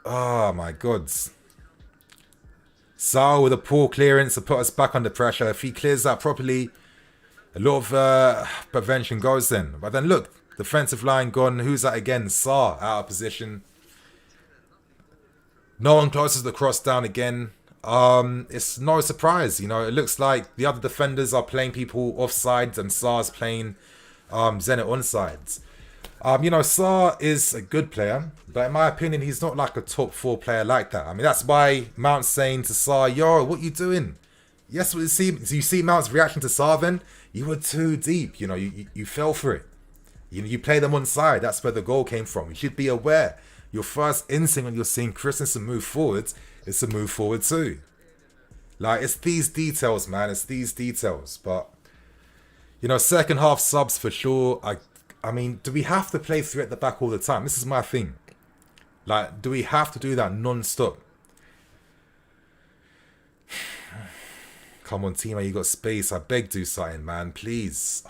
Oh my god. Saul with a poor clearance to put us back under pressure. If he clears that properly, a lot of prevention goes then. But then look, defensive line gone. Who's that again? Saar out of position. No one closes the cross down again. It's no surprise, you know. It looks like the other defenders are playing people offsides and Saar's playing Zenit onsides. You know, Saar is a good player, but in my opinion, he's not like a top 4 player like that. I mean, that's why Mount's saying to Saar, yo, what you doing? Yes, you see Mount's reaction to Saar then? You were too deep, you know, you fell for it. You play them on side, that's where the goal came from. You should be aware. Your first instinct when you're seeing Christensen move forwards is to move forward too. Like, it's these details, man, it's these details. But, you know, second half subs for sure. I mean, do we have to play 3 at the back all the time? This is my thing. Like, do we have to do that non-stop? Come on, teammate, you got space. I beg, do something, man. Please.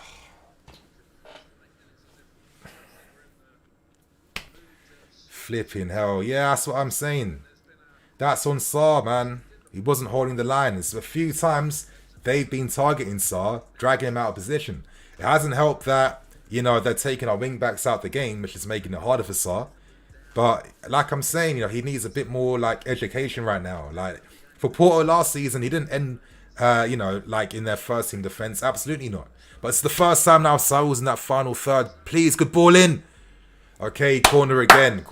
Flipping hell. Yeah, that's what I'm saying. That's on Saar, man. He wasn't holding the line. It's a few times they've been targeting Saar, dragging him out of position. It hasn't helped that, you know, they're taking our wing backs out the game, which is making it harder for Saar. But like I'm saying, you know, he needs a bit more like education right now. Like for Porto last season, he didn't end, you know, like in their first team defense. Absolutely not. But it's the first time now Saar was in that final third. Please, good ball in. Okay, corner again.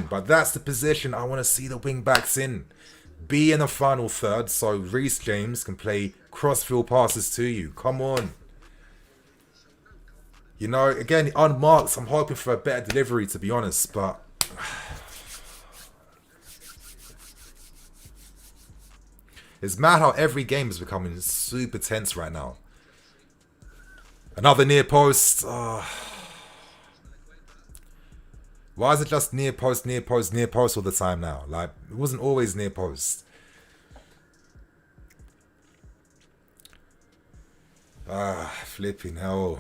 But that's the position I want to see the wing backs in. Be in the final third so Reece James can play crossfield passes to you. Come on. You know, again, unmarked, I'm hoping for a better delivery, to be honest, but... It's mad how every game is becoming super tense right now. Another near post. Why is it just near post, near post, near post all the time now? Like, it wasn't always near post. Flipping hell.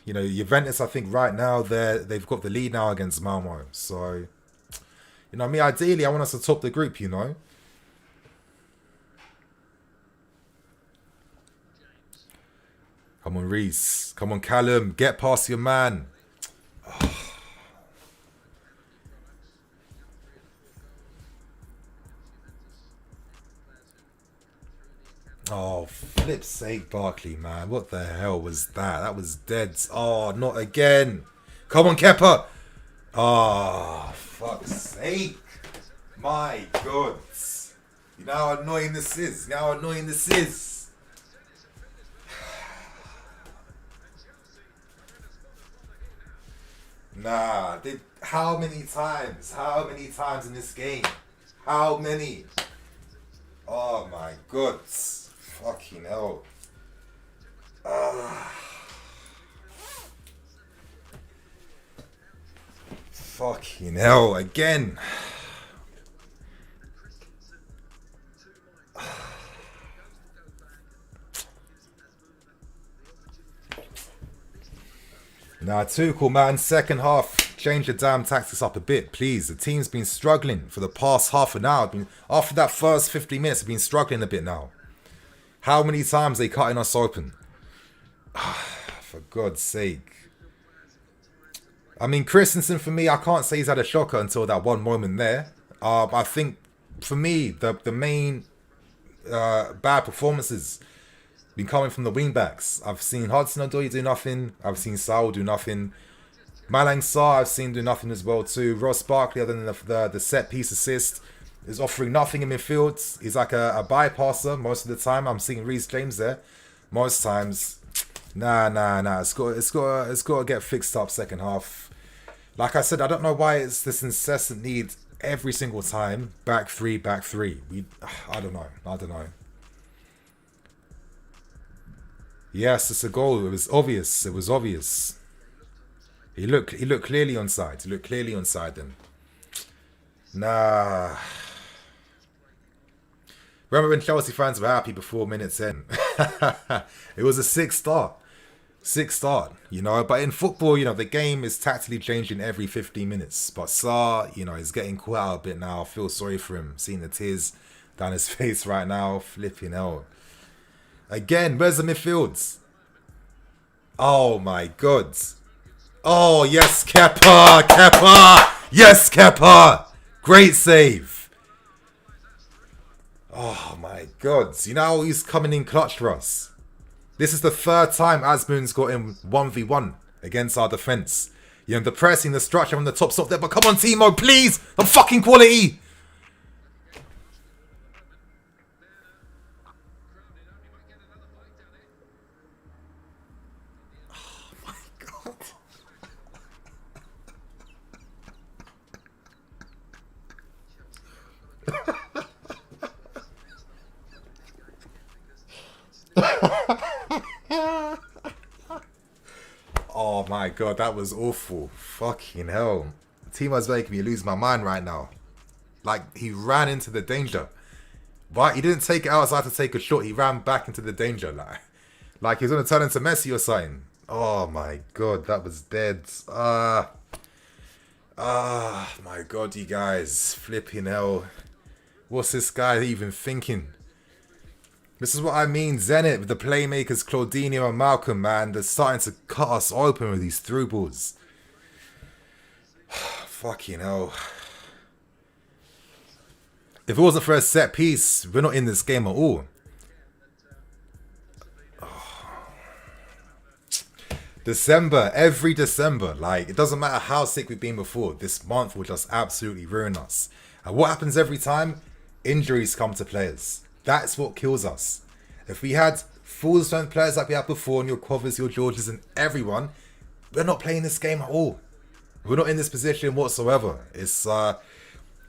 You know, Juventus, I think right now, they've got the lead now against Malmo. So, you know, ideally, I want us to top the group, you know. Come on, Reece. Come on, Callum. Get past your man. Oh, flip's sake, Barkley, man. What the hell was that? That was dead. Oh, not again. Come on, Kepa. Oh, fuck's sake. My God. You know how annoying this is. You know how annoying this is. Nah, how many times? How many times in this game? How many? Oh my God. Fucking hell. Fucking hell again. Nah, Tuchel, man, second half, change the damn tactics up a bit, please. The team's been struggling for the past half an hour. After that first 50 minutes, they've been struggling a bit now. How many times they cutting us open? For God's sake. I mean, Christensen, for me, I can't say he's had a shocker until that one moment there. I think, for me, the main bad performances been coming from the wing-backs. I've seen Hudson-Odoi do nothing. I've seen Saul do nothing. Malang Sarr I've seen do nothing as well too. Ross Barkley, other than the set-piece assist, is offering nothing in midfield. He's like a bypasser most of the time. I'm seeing Reece James there. Most times, nah. It's got to get fixed up second half. Like I said, I don't know why it's this incessant need every single time. Back three. I don't know. Yes, it's a goal. It was obvious. He looked clearly onside. Then. Nah. Remember when Chelsea fans were happy before minutes in? It was a 6-start, you know. But in football, you know, the game is tactically changing every 15 minutes. But Sarr, you know, is getting caught out a bit now. I feel sorry for him, seeing the tears down his face right now. Flipping hell. Again, where's the midfields? Oh my God. Oh, yes, Kepa. Yes, Kepa. Great save. Oh my God. You know he's coming in clutch for us. This is the third time Asmoon's got him 1v1 against our defence. You know, the pressing, the structure on the top's not there. But come on, Timo, please. The fucking quality. Oh my God, that was awful. Fucking hell. Timo's making me lose my mind right now. Like, he ran into the danger. But he didn't take it outside to take a shot. He ran back into the danger. Like he was going to turn into Messi or something. Oh my God, that was dead. My God, you guys. Flipping hell. What's this guy even thinking? This is what I mean, Zenit, with the playmakers Claudinho and Malcolm, man. They're starting to cut us open with these through balls. Fucking hell. If it wasn't for a set piece, we're not in this game at all. December, every December. Like, it doesn't matter how sick we've been before. This month will just absolutely ruin us. And what happens every time? injuries come to players. That's what kills us. If we had full strength players like we had before, and your Covers, your Georges, and everyone, we're not playing this game at all. We're not in this position whatsoever. It's, I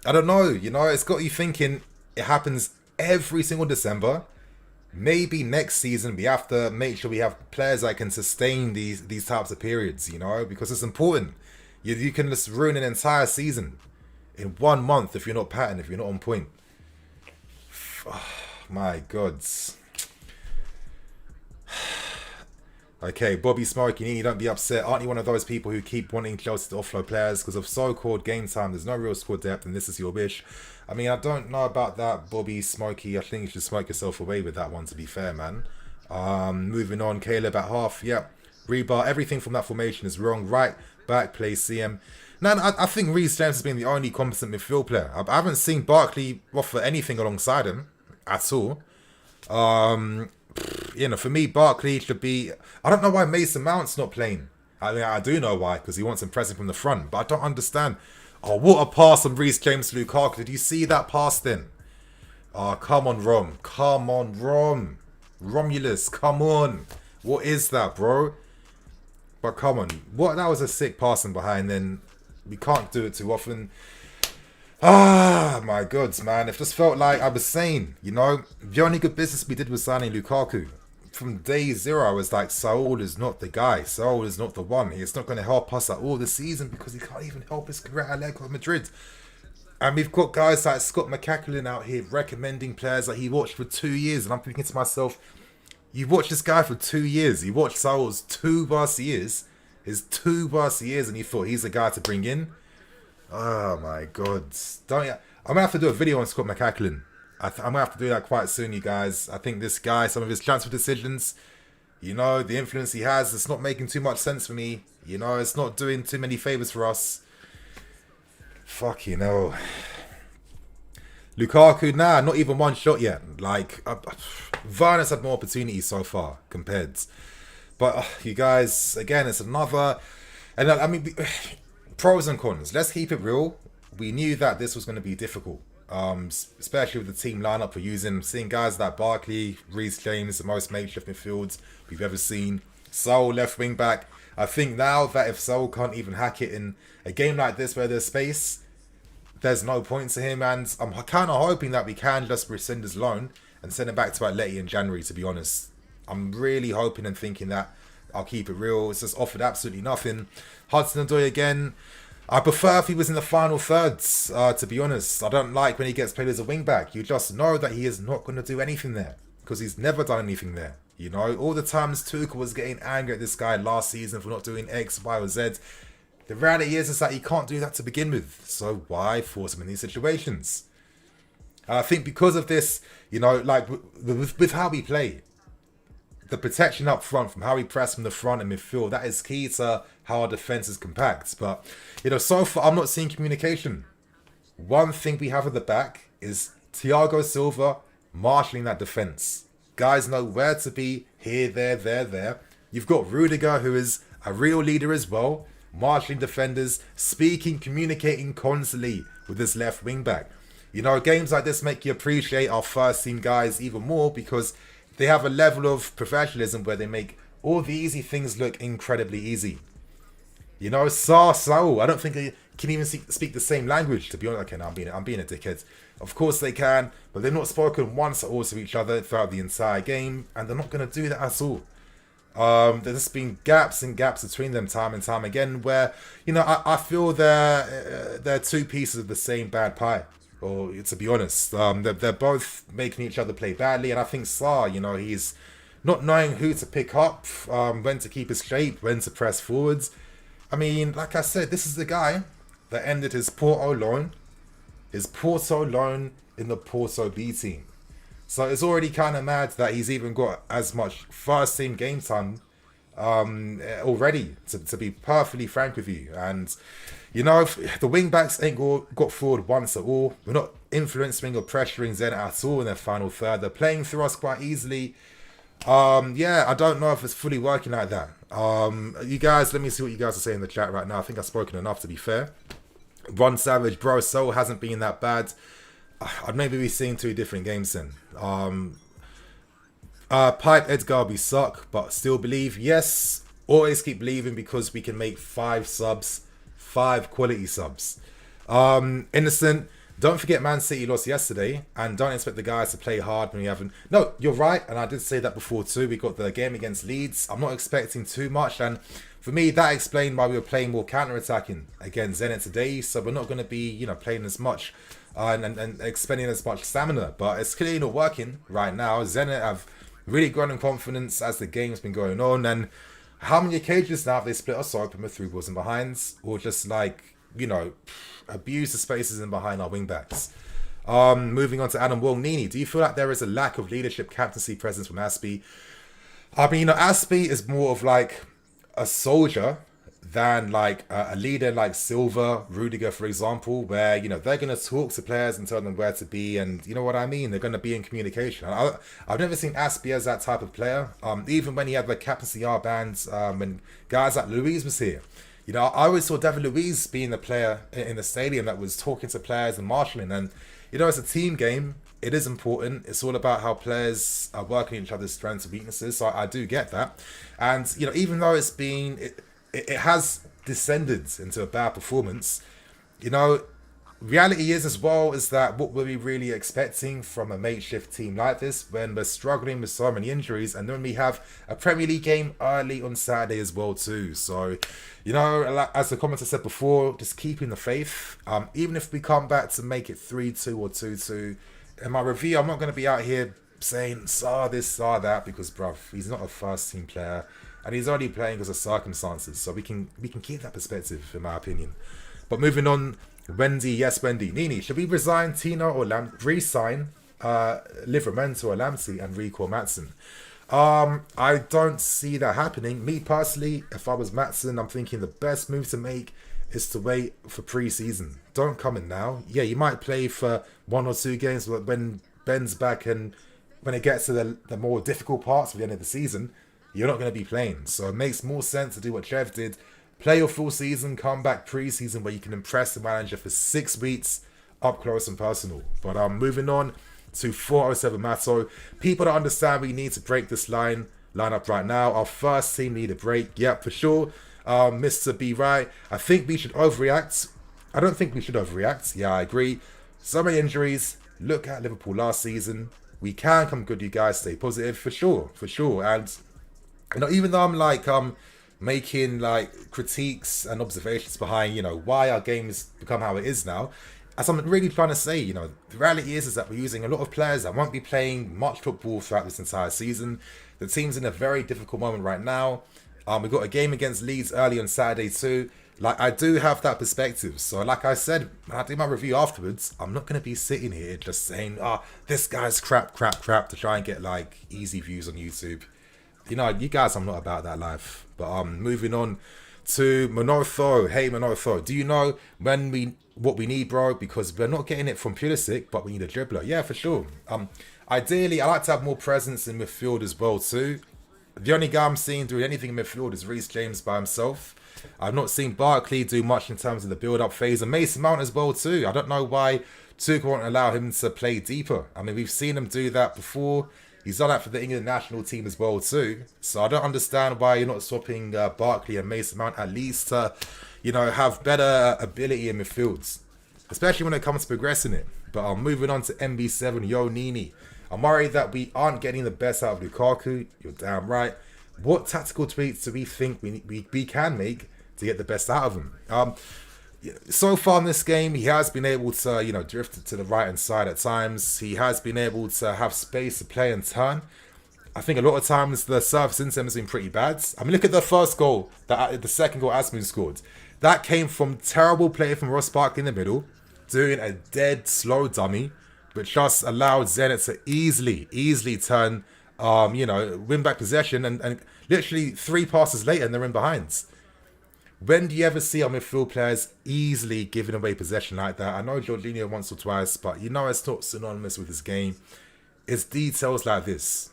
don't know, you know, it's got you thinking it happens every single December. Maybe next season we have to make sure we have players that can sustain these types of periods, you know, because it's important. You can just ruin an entire season in 1 month if you're not patterned, if you're not on point. Oh, my God. Okay, Bobby Smokey, don't be upset. Aren't you one of those people who keep wanting Chelsea to offload players because of so-called game time? There's no real squad depth and this is your wish. I mean, I don't know about that, Bobby Smokey. I think you should smoke yourself away with that one, to be fair, man. Moving on, Caleb at half. Yep. Rebar, everything from that formation is wrong. Right back, play CM. No, I think Reece James has been the only competent midfield player. I haven't seen Barkley offer anything alongside him at all. You know, for me, Barkley should be... I don't know why Mason Mount's not playing. I mean, I do know why, because he wants him pressing from the front. But I don't understand. Oh, what a pass from Reece James to Lukaku. Did you see that pass then? Oh, come on, Rom. Come on, Rom. Romulus, come on. What is that, bro? But come on. That was a sick passing behind. Then we can't do it too often. Ah, my God, man. It just felt like I was saying, you know, the only good business we did was signing Lukaku. From day zero, I was like, Saul is not the guy. Saul is not the one. He's not going to help us at all this season because he can't even help his career at Atletico Madrid. And we've got guys like Scott McCacklen out here recommending players that he watched for 2 years. And I'm thinking to myself, you watched this guy for 2 years. You watched Saul's 2 worst years. His 2 worst years, and you thought he's the guy to bring in. Oh my God. I'm going to have to do a video on Scott McCacklen. I'm going to have to do that quite soon, you guys. I think this guy, some of his transfer decisions, you know, the influence he has, it's not making too much sense for me. You know, it's not doing too many favours for us. Fuck, you know. Lukaku, nah, not even one shot yet. Like, Varnes had more opportunities so far compared. But, you guys, again, it's another... And I mean... Pros and cons. Let's keep it real. We knew that this was going to be difficult, especially with the team lineup we're using. Seeing guys like Barkley, Reece James, the most makeshift midfields we've ever seen. Saul left wing back. I think now that if Saul can't even hack it in a game like this where there's space, there's no point to him. And I'm kind of hoping that we can just rescind his loan and send him back to Atleti in January, to be honest. I'm really hoping and thinking that. I'll keep it real. It's just offered absolutely nothing. Hudson-Odoi again. I prefer if he was in the final thirds, to be honest. I don't like when he gets played as a wing-back. You just know that he is not going to do anything there. Because he's never done anything there. You know, all the times Tuchel was getting angry at this guy last season for not doing X, Y, or Z. The reality is that he can't do that to begin with. So why force him in these situations? I think because of this, you know, like with how we play, the protection up front, from how we press from the front and midfield, that is key to how our defence is compact. But, you know, so far I'm not seeing communication. One thing we have at the back is Thiago Silva marshalling that defence. Guys know where to be, here, there. You've got Rudiger, who is a real leader as well, marshalling defenders, speaking, communicating constantly with this left wing back. You know, games like this make you appreciate our first team guys even more because they have a level of professionalism where they make all the easy things look incredibly easy. You know, Saul, I don't think they can even speak the same language, to be honest. Okay, now I'm being a dickhead. Of course they can, but they've not spoken once at all to each other throughout the entire game, and they're not going to do that at all. There's just been gaps and gaps between them time and time again where, you know, I feel they're 2 pieces of the same bad pie. Or to be honest, they're both making each other play badly, and I think Sarr, you know, he's not knowing who to pick up, when to keep his shape, when to press forwards. I mean, like I said, this is the guy that ended his Porto loan in the Porto B team. So it's already kind of mad that he's even got as much first team game time already, to be perfectly frank with you. And, you know, if the wing backs ain't got forward once at all. We're not influencing or pressuring Zenit at all in their final third. They're playing through us quite easily. Yeah, I don't know if it's fully working like that. You guys, let me see what you guys are saying in the chat right now. I think I've spoken enough, to be fair. Ron Savage, bro, Soul hasn't been that bad. I'd maybe be seeing two different games then. Pipe Edgar, we suck, but still believe. Yes, always keep believing because we can make 5 subs, 5 quality subs. Innocent. Don't forget Man City lost yesterday, and don't expect the guys to play hard when we haven't. No, you're right, and I did say that before too. We got the game against Leeds. I'm not expecting too much, and for me, that explained why we were playing more counter-attacking against Zenit today. So we're not going to be, playing as much and expending as much stamina. But it's clearly not working right now. Zenit have really grown in confidence as the game's been going on, and how many occasions now have they split us open with through balls and behinds, or just abuse the spaces in behind our wing backs? Moving on to Adam Wong Nini. Do you feel like there is a lack of leadership, captaincy, presence from Aspie? I mean, Aspie is more of like a soldier than like a leader like Silva, Rudiger, for example, where, they're going to talk to players and tell them where to be, and you know what I mean? They're going to be in communication. I've never seen Aspie as that type of player. Even when he had the captaincy armbands, when guys like Luis was here. I always saw David Luiz being the player in the stadium that was talking to players and marshalling. And, it's a team game. It is important. It's all about how players are working each other's strengths and weaknesses. So I do get that. And, even though it has descended into a bad performance, reality is as well is that what were we really expecting from a makeshift team like this when we're struggling with so many injuries, and then we have a Premier League game early on Saturday as well too. So, as the commenter said before, just keeping the faith. Even if we come back to make it 3-2 or 2-2, in my review, I'm not going to be out here saying saw this, saw that, because bruv, he's not a first team player, and he's only playing because of circumstances. So we can keep that perspective, in my opinion. But moving on. Wendy, yes, Wendy. Nini, should we resign Tino or re-sign Livramento or Lamptey and recall Matson? I don't see that happening. Me personally, if I was Matson, I'm thinking the best move to make is to wait for pre-season. Don't come in now. Yeah, you might play for 1 or 2 games, but when Ben's back and when it gets to the more difficult parts of the end of the season, you're not going to be playing. So it makes more sense to do what Trev did. Play your full season, come back pre-season where you can impress the manager for 6 weeks up close and personal. But moving on to 407 Matto. People don't understand we need to break this line up right now. Our first team need a break. Yep, for sure. Mr. B. Right. I think we should overreact. I don't think we should overreact. Yeah, I agree. So many injuries. Look at Liverpool last season. We can come good, you guys. Stay positive. For sure. For sure. And, even though I'm making critiques and observations behind why our game has become how it is now, as I'm really trying to say, the reality is that we're using a lot of players that won't be playing much football throughout this entire season. The team's in a very difficult moment right now. We've got a game against Leeds early on Saturday too. I do have that perspective. So like I said, when I do my review afterwards, I'm not going to be sitting here just saying, this guy's crap to try and get easy views on YouTube. You guys, I'm not about that life. But moving on to Monotho. Hey Monotho, do you know what we need, bro? Because we're not getting it from Pulisic, but we need a dribbler. Yeah, for sure. Ideally, I like to have more presence in midfield as well too. The only guy I'm seeing doing anything in midfield is Reece James by himself. I've not seen Barkley do much in terms of the build-up phase, and Mason Mount as well too. I don't know why Tuchel won't allow him to play deeper. I mean, we've seen him do that before. He's done that for the England national team as well too. So I don't understand why you're not swapping Barkley and Mason Mount at least to, have better ability in midfields, especially when it comes to progressing it. But I'm moving on to MB7. Yo, Nini. I'm worried that we aren't getting the best out of Lukaku. You're damn right. What tactical tweaks do we think we can make to get the best out of him? So far in this game, he has been able to, drift to the right-hand side at times. He has been able to have space to play and turn. I think a lot of times the surface into him has been pretty bad. I mean, look at the first goal, the second goal Asmun scored. That came from terrible play from Ross Barkley in the middle, doing a dead slow dummy, which just allowed Zenit to easily turn, win back possession, and literally 3 passes later and they're in behind. When do you ever see our midfield players easily giving away possession like that? I know Jorginho once or twice, but it's not synonymous with his game. It's details like this.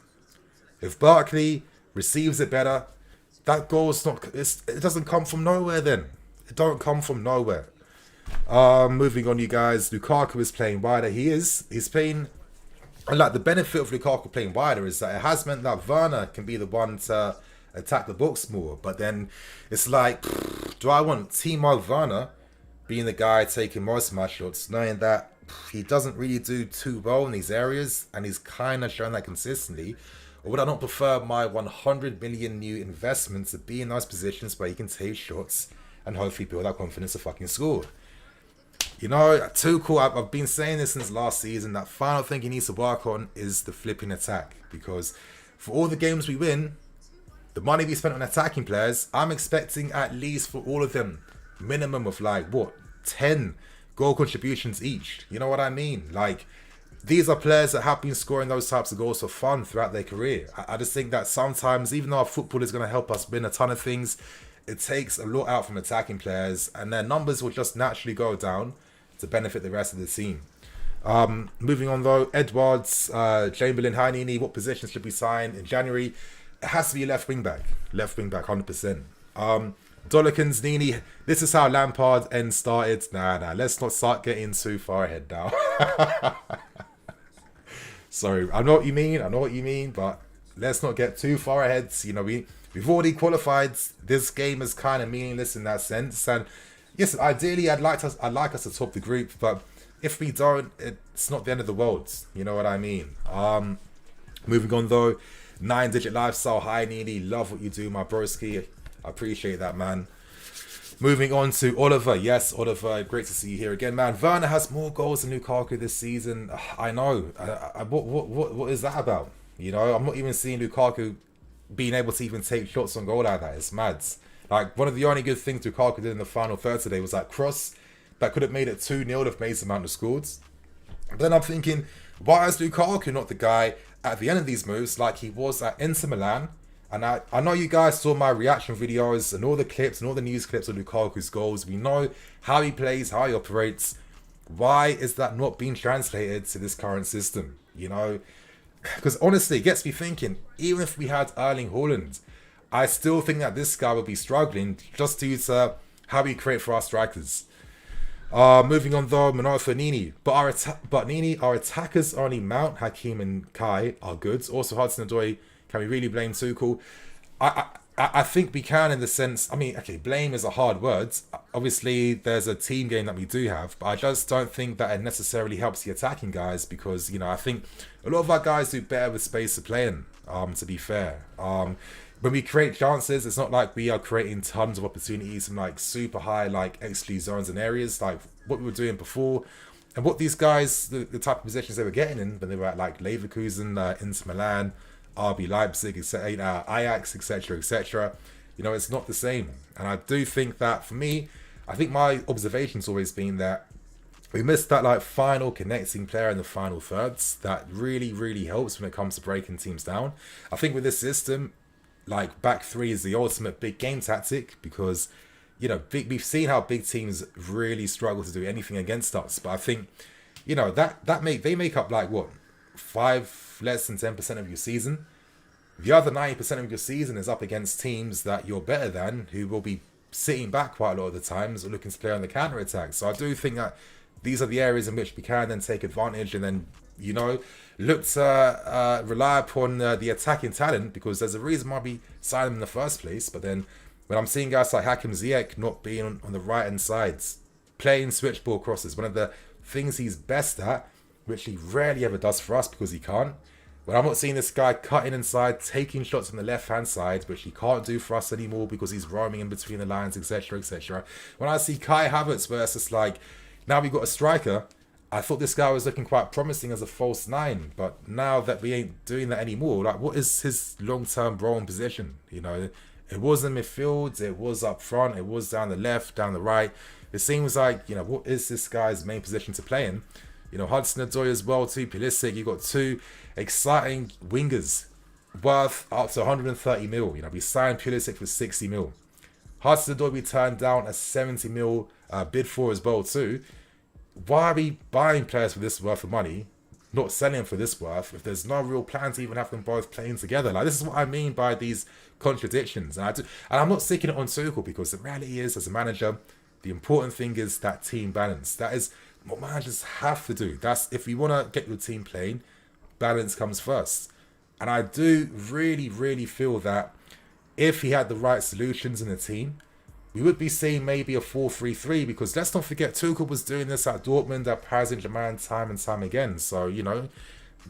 If Barkley receives it better, that goal's not. It doesn't come from nowhere then. It don't come from nowhere. Moving on, you guys. Lukaku is playing wider. He's playing. And like the benefit of Lukaku playing wider is that it has meant that Werner can be the one to attack the box more. But then it's like, do I want Timo Werner being the guy taking most of my shots, knowing that he doesn't really do too well in these areas, and he's kind of showing that consistently? Or would I not prefer my 100 million new investment to be in those positions where he can take shots and hopefully build that confidence to fucking score? You know, Tuchel, I've been saying this since last season, that final thing he needs to work on is the flipping attack. Because for all the games we win, the money we spent on attacking players, I'm expecting at least for all of them, minimum of like, what, 10 goal contributions each. You know what I mean? Like, these are players that have been scoring those types of goals for fun throughout their career. I just think that sometimes, even though our football is going to help us win a ton of things, it takes a lot out from attacking players, and their numbers will just naturally go down to benefit the rest of the team. Moving on though, Edwards, Chamberlain, Heine, what positions should be signed in January? It has to be left wing back, 100%. Dollikins, Nini, this is how Lampard end started. Nah, let's not start getting too far ahead now. Sorry, I know what you mean, but let's not get too far ahead. You know, we've already qualified. This game is kind of meaningless in that sense. And yes, ideally, I'd like us to top the group, but if we don't, it's not the end of the world. You know what I mean? Moving on though, 9-digit lifestyle. Hi, Nini, love what you do, my broski. I appreciate that, man. Moving on to Oliver. Yes, Oliver, great to see you here again, man. Werner has more goals than Lukaku this season. I know. What is that about? You know, I'm not even seeing Lukaku being able to even take shots on goal like that. It's mad. Like, one of the only good things Lukaku did in the final third today was that cross that could have made it 2-0 if Mason Mount had scored. But then I'm thinking, why is Lukaku not the guy at the end of these moves like he was at Inter Milan? And I know you guys saw my reaction videos and all the clips and all the news clips of Lukaku's goals. We know how he plays, how he operates. Why is that not being translated to this current system? You know, because honestly, it gets me thinking, even if we had Erling Haaland, I still think that this guy would be struggling just due to how we create for our strikers. Moving on though, Manofa Nini. But Nini, our attackers only Mount, Hakim and Kai are good. Also Hudson-Odoi. Can we really blame Tuchel? I think we can, in the sense, I mean, okay, blame is a hard word. Obviously, there's a team game that we do have, but I just don't think that it necessarily helps the attacking guys, because, you know, I think a lot of our guys do better with space to play in, to be fair. When we create chances, it's not like we are creating tons of opportunities from like super high, like exclusive zones and areas, like what we were doing before. And what these guys, the type of positions they were getting in when they were at like Leverkusen, Inter Milan, RB Leipzig, Ajax, etc. You know, it's not the same. And I do think that, for me, I think my observation's always been that we missed that like final connecting player in the final thirds that really helps when it comes to breaking teams down. I think with this system, like back three is the ultimate big game tactic, because, you know, we've seen how big teams really struggle to do anything against us. But I think, you know, they make up like what, less than 10% of your season. The other 90% of your season is up against teams that you're better than, who will be sitting back quite a lot of the times or looking to play on the counter attack. So I do think that these are the areas in which we can then take advantage and then, you know, look to rely upon the attacking talent, because there's a reason why we signed them in the first place. But then when I'm seeing guys like Hakim Ziyech not being on the right hand sides, playing switchball crosses, one of the things he's best at, which he rarely ever does for us because he can't. But I'm not seeing this guy cutting inside, taking shots from the left-hand side, which he can't do for us anymore because he's roaming in between the lines, etc. When I see Kai Havertz, where it's just like, now we've got a striker, I thought this guy was looking quite promising as a false nine. But now that we ain't doing that anymore, like, what is his long-term role and position? You know, it was in midfield, it was up front, it was down the left, down the right. It seems like, you know, what is this guy's main position to play in? You know, Hudson-Odoi as well too, Pulisic. You've got two exciting wingers worth up to 130 mil. You know, we signed Pulisic for 60 mil. Hudson-Odoi we turned down a 70 mil bid for as well too. Why are we buying players for this worth of money, not selling for this worth, if there's no real plan to even have them both playing together? Like, this is what I mean by these contradictions. And I'm not sticking it on Tuchel, because the reality is, as a manager, The important thing is that team balance. That is what managers have to do. That's if you want to get your team playing, balance comes first. And I do really, really feel that if he had the right solutions in the team, we would be seeing maybe a 4-3-3, because let's not forget Tuchel was doing this at Dortmund, at Paris Saint-Germain, time and time again. So, you know,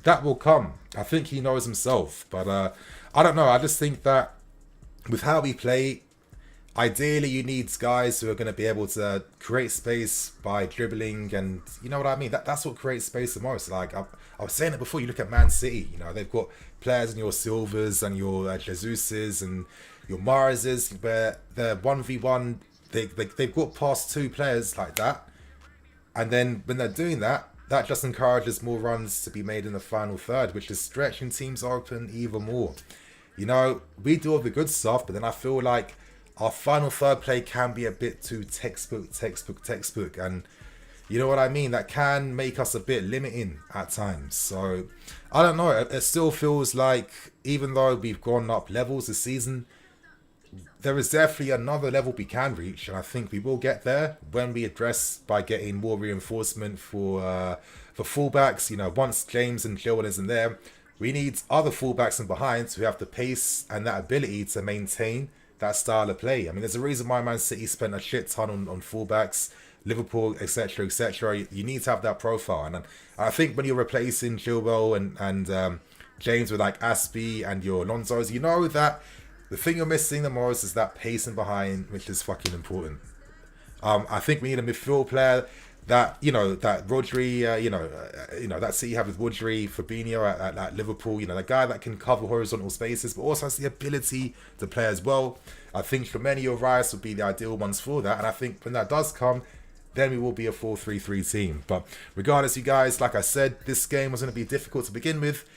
that will come. I think he knows himself. But I don't know. I just think that with how we play, ideally you need guys who are going to be able to create space by dribbling, and you know what I mean? That's what creates space the most. Like I was saying it before, you look at Man City, you know, they've got players in your Silvers and your Jesuses and your Marises, where they're 1v1, they've got past two players like that, and then when they're doing that, that just encourages more runs to be made in the final third, which is stretching teams open even more. You know, we do all the good stuff, but then I feel like our final third play can be a bit too textbook, and you know what I mean? That can make us a bit limiting at times. So I don't know. It still feels like, even though we've gone up levels this season, there is definitely another level we can reach, and I think we will get there when we address by getting more reinforcement for fullbacks. You know, once James and Chilwell isn't there, we need other fullbacks in behind who have the pace and that ability to maintain that style of play. I mean, there's a reason why Man City spent a shit ton on fullbacks, Liverpool, etc., etc. You need to have that profile, and I think when you're replacing Chilwell and James with like Aspie and your Alonso's, you know that the thing you're missing the most is that pace in behind, which is fucking important. I think we need a midfield player that, you know, that Rodri, that City have with Rodri, Fabinho at Liverpool, you know, the guy that can cover horizontal spaces, but also has the ability to play as well. I think Tchouameni or Rice would be the ideal ones for that, and I think when that does come, then we will be a 4-3-3 team. But regardless, you guys, like I said, this game was going to be difficult to begin with.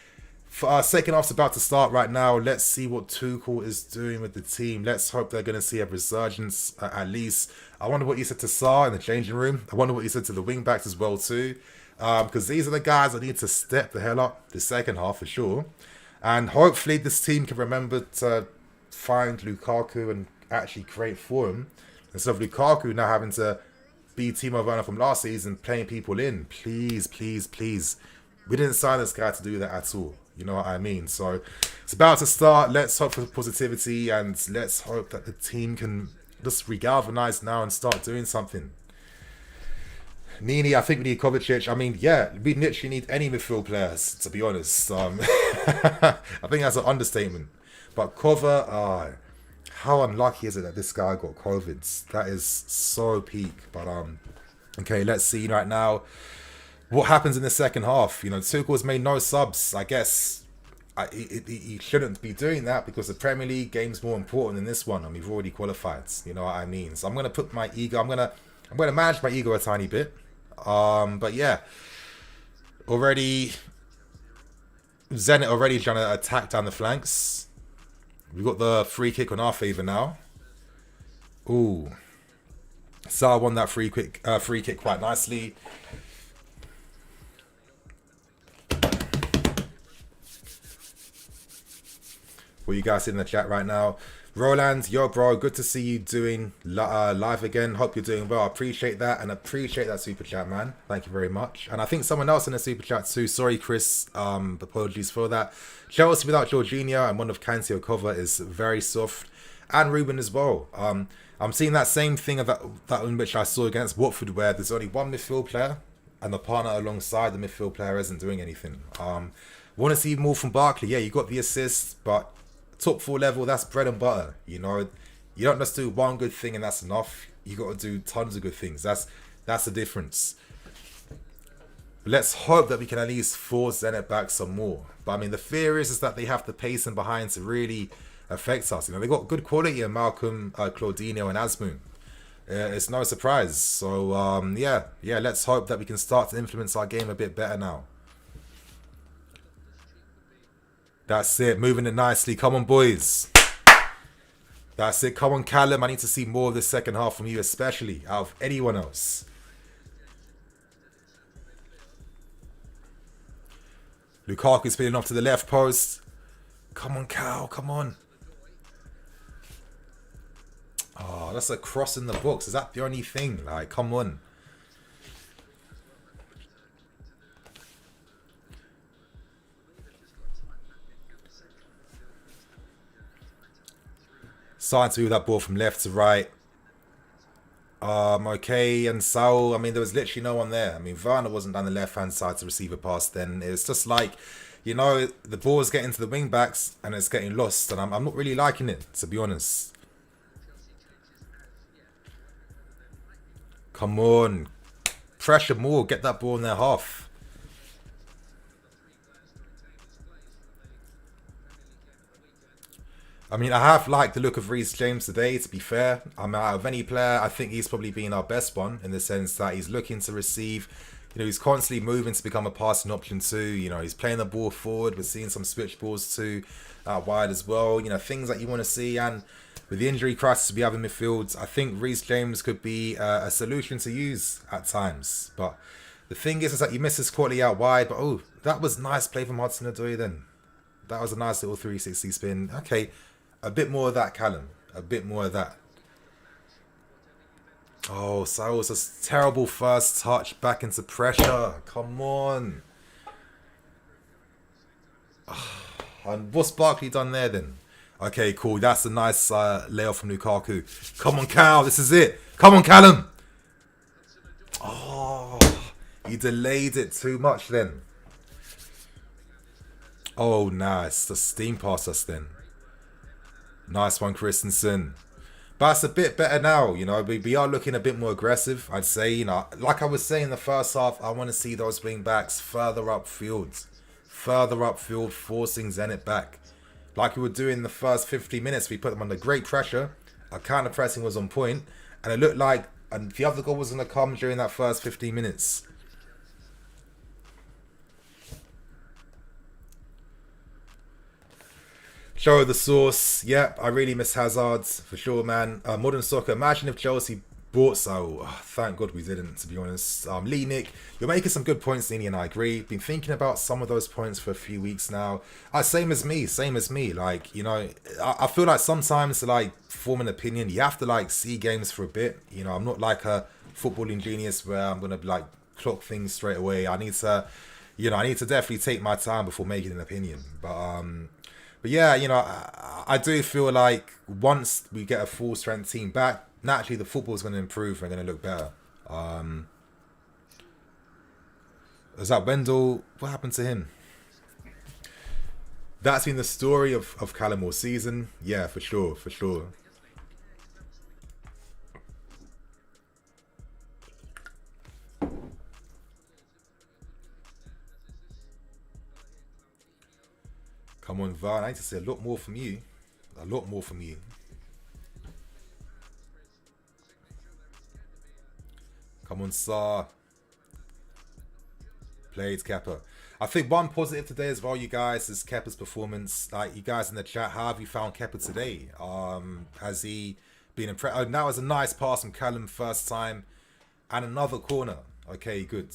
For our second half's about to start right now. Let's see what Tuchel is doing with the team. Let's hope they're going to see a resurgence at least. I wonder what he said to Sarr in the changing room. I wonder what he said to the wing backs as well too. Because these are the guys that need to step the hell up the second half for sure. And hopefully this team can remember to find Lukaku and actually create for him. Instead of Lukaku now having to be Timo Werner from last season, playing people in. Please, please, please. We didn't sign this guy to do that at all. You know what I mean? So it's about to start. Let's hope for positivity, and let's hope that the team can just re-galvanize now and start doing something. Nini, I think we need Kovacic. I mean, yeah, we literally need any midfield players, to be honest. I think that's an understatement. But Kova, how unlucky is it that this guy got COVID? That is so peak. But okay, let's see right now what happens in the second half. You know, Tuchel's made no subs. I guess he shouldn't be doing that, because the Premier League game's more important than this one, and we've already qualified. You know what I mean? So I'm gonna put my ego. I'm gonna manage my ego a tiny bit. But yeah, already Zenit already trying to attack down the flanks. We've got the free kick on our favour now. Ooh, Sarr won that free kick quite nicely. What you guys see in the chat right now? Roland, yo bro, good to see you doing live again. Hope you're doing well. I appreciate that, and appreciate that super chat, man. Thank you very much. And I think someone else in the super chat too. Sorry, Chris. Apologies for that. Chelsea without Jorginho and one of Kante or Kova is very soft, and Ruben as well. I'm seeing that same thing that in which I saw against Watford, where there's only one midfield player, and the partner alongside the midfield player isn't doing anything. Want to see more from Barkley? Yeah, you got the assist, but top 4 level, that's bread and butter. You know, you don't just do one good thing and that's enough. You got to do tons of good things. That's the difference. Let's hope that we can at least force Zenit back some more. But I mean, the fear is that they have the pace and behind to really affect us. You know, they got good quality in Malcolm, Claudinho, and Asmoon. It's no surprise. So yeah, let's hope that we can start to influence our game a bit better now. That's it. Moving it nicely. Come on, boys. That's it. Come on, Callum. I need to see more of the second half from you, especially out of anyone else. Lukaku spinning off to the left post. Come on, Cal. Come on. Oh, that's a cross in the box. Is that the only thing? Like, come on. Starting to move that ball from left to right. Okay, and Saul, I mean, there was literally no one there. I mean, Werner wasn't down the left-hand side to receive a pass then. It was just like, you know, the ball's getting to the wing-backs and it's getting lost. And I'm not really liking it, to be honest. Come on. Pressure more. Get that ball in their half. I mean, I have liked the look of Reece James today, to be fair. I mean, out of any player, I think he's probably been our best one in the sense that he's looking to receive. You know, he's constantly moving to become a passing option too. You know, he's playing the ball forward. We're seeing some switch balls too out wide as well. You know, things that you want to see. And with the injury crisis we have in midfield, I think Reece James could be a solution to use at times. But the thing is that you miss his quality out wide. But, oh, that was nice play from Hudson-Odoi then. That was a nice little 360 spin. Okay. A bit more of that, Callum. A bit more of that. Oh, so it was a terrible first touch back into pressure. Come on. And what's Barkley done there then? Okay, cool. That's a nice layoff from Lukaku. Come on, Cal. This is it. Come on, Callum. Oh, he delayed it too much then. Oh, nice. The steam past us then. Nice one, Christensen. But it's a bit better now, you know. We are looking a bit more aggressive, I'd say. You know, like I was saying in the first half, I want to see those wing backs further upfield. Further upfield, forcing Zenit back. Like we were doing the first 50 minutes, we put them under great pressure. Our counter pressing was on point, and it looked like and the other goal was going to come during that first 15 minutes. Show the source. Yep, I really miss Hazard for sure, man. Modern soccer. Imagine if Chelsea bought Saul. Oh, thank God we didn't, to be honest. Lee Nick, you're making some good points, Nini, and I agree. Been thinking about some of those points for a few weeks now. Same as me. Like, you know, I feel like sometimes to like form an opinion, you have to like see games for a bit. You know, I'm not like a footballing genius where I'm gonna like clock things straight away. I need to definitely take my time before making an opinion. But yeah, you know, I do feel like once we get a full strength team back, naturally the football's going to improve and going to look better. Is that Wendell? What happened to him? That's been the story of Callum all season. Yeah, for sure. Come on, Van. I need to see a lot more from you. Come on, Sar. Played Kepa. I think one positive today as well, you guys, is Kepa's performance. Like, you guys in the chat, how have you found Kepa today? Has he been impressed? Oh, that was a nice pass from Callum first time. And another corner. Okay, good.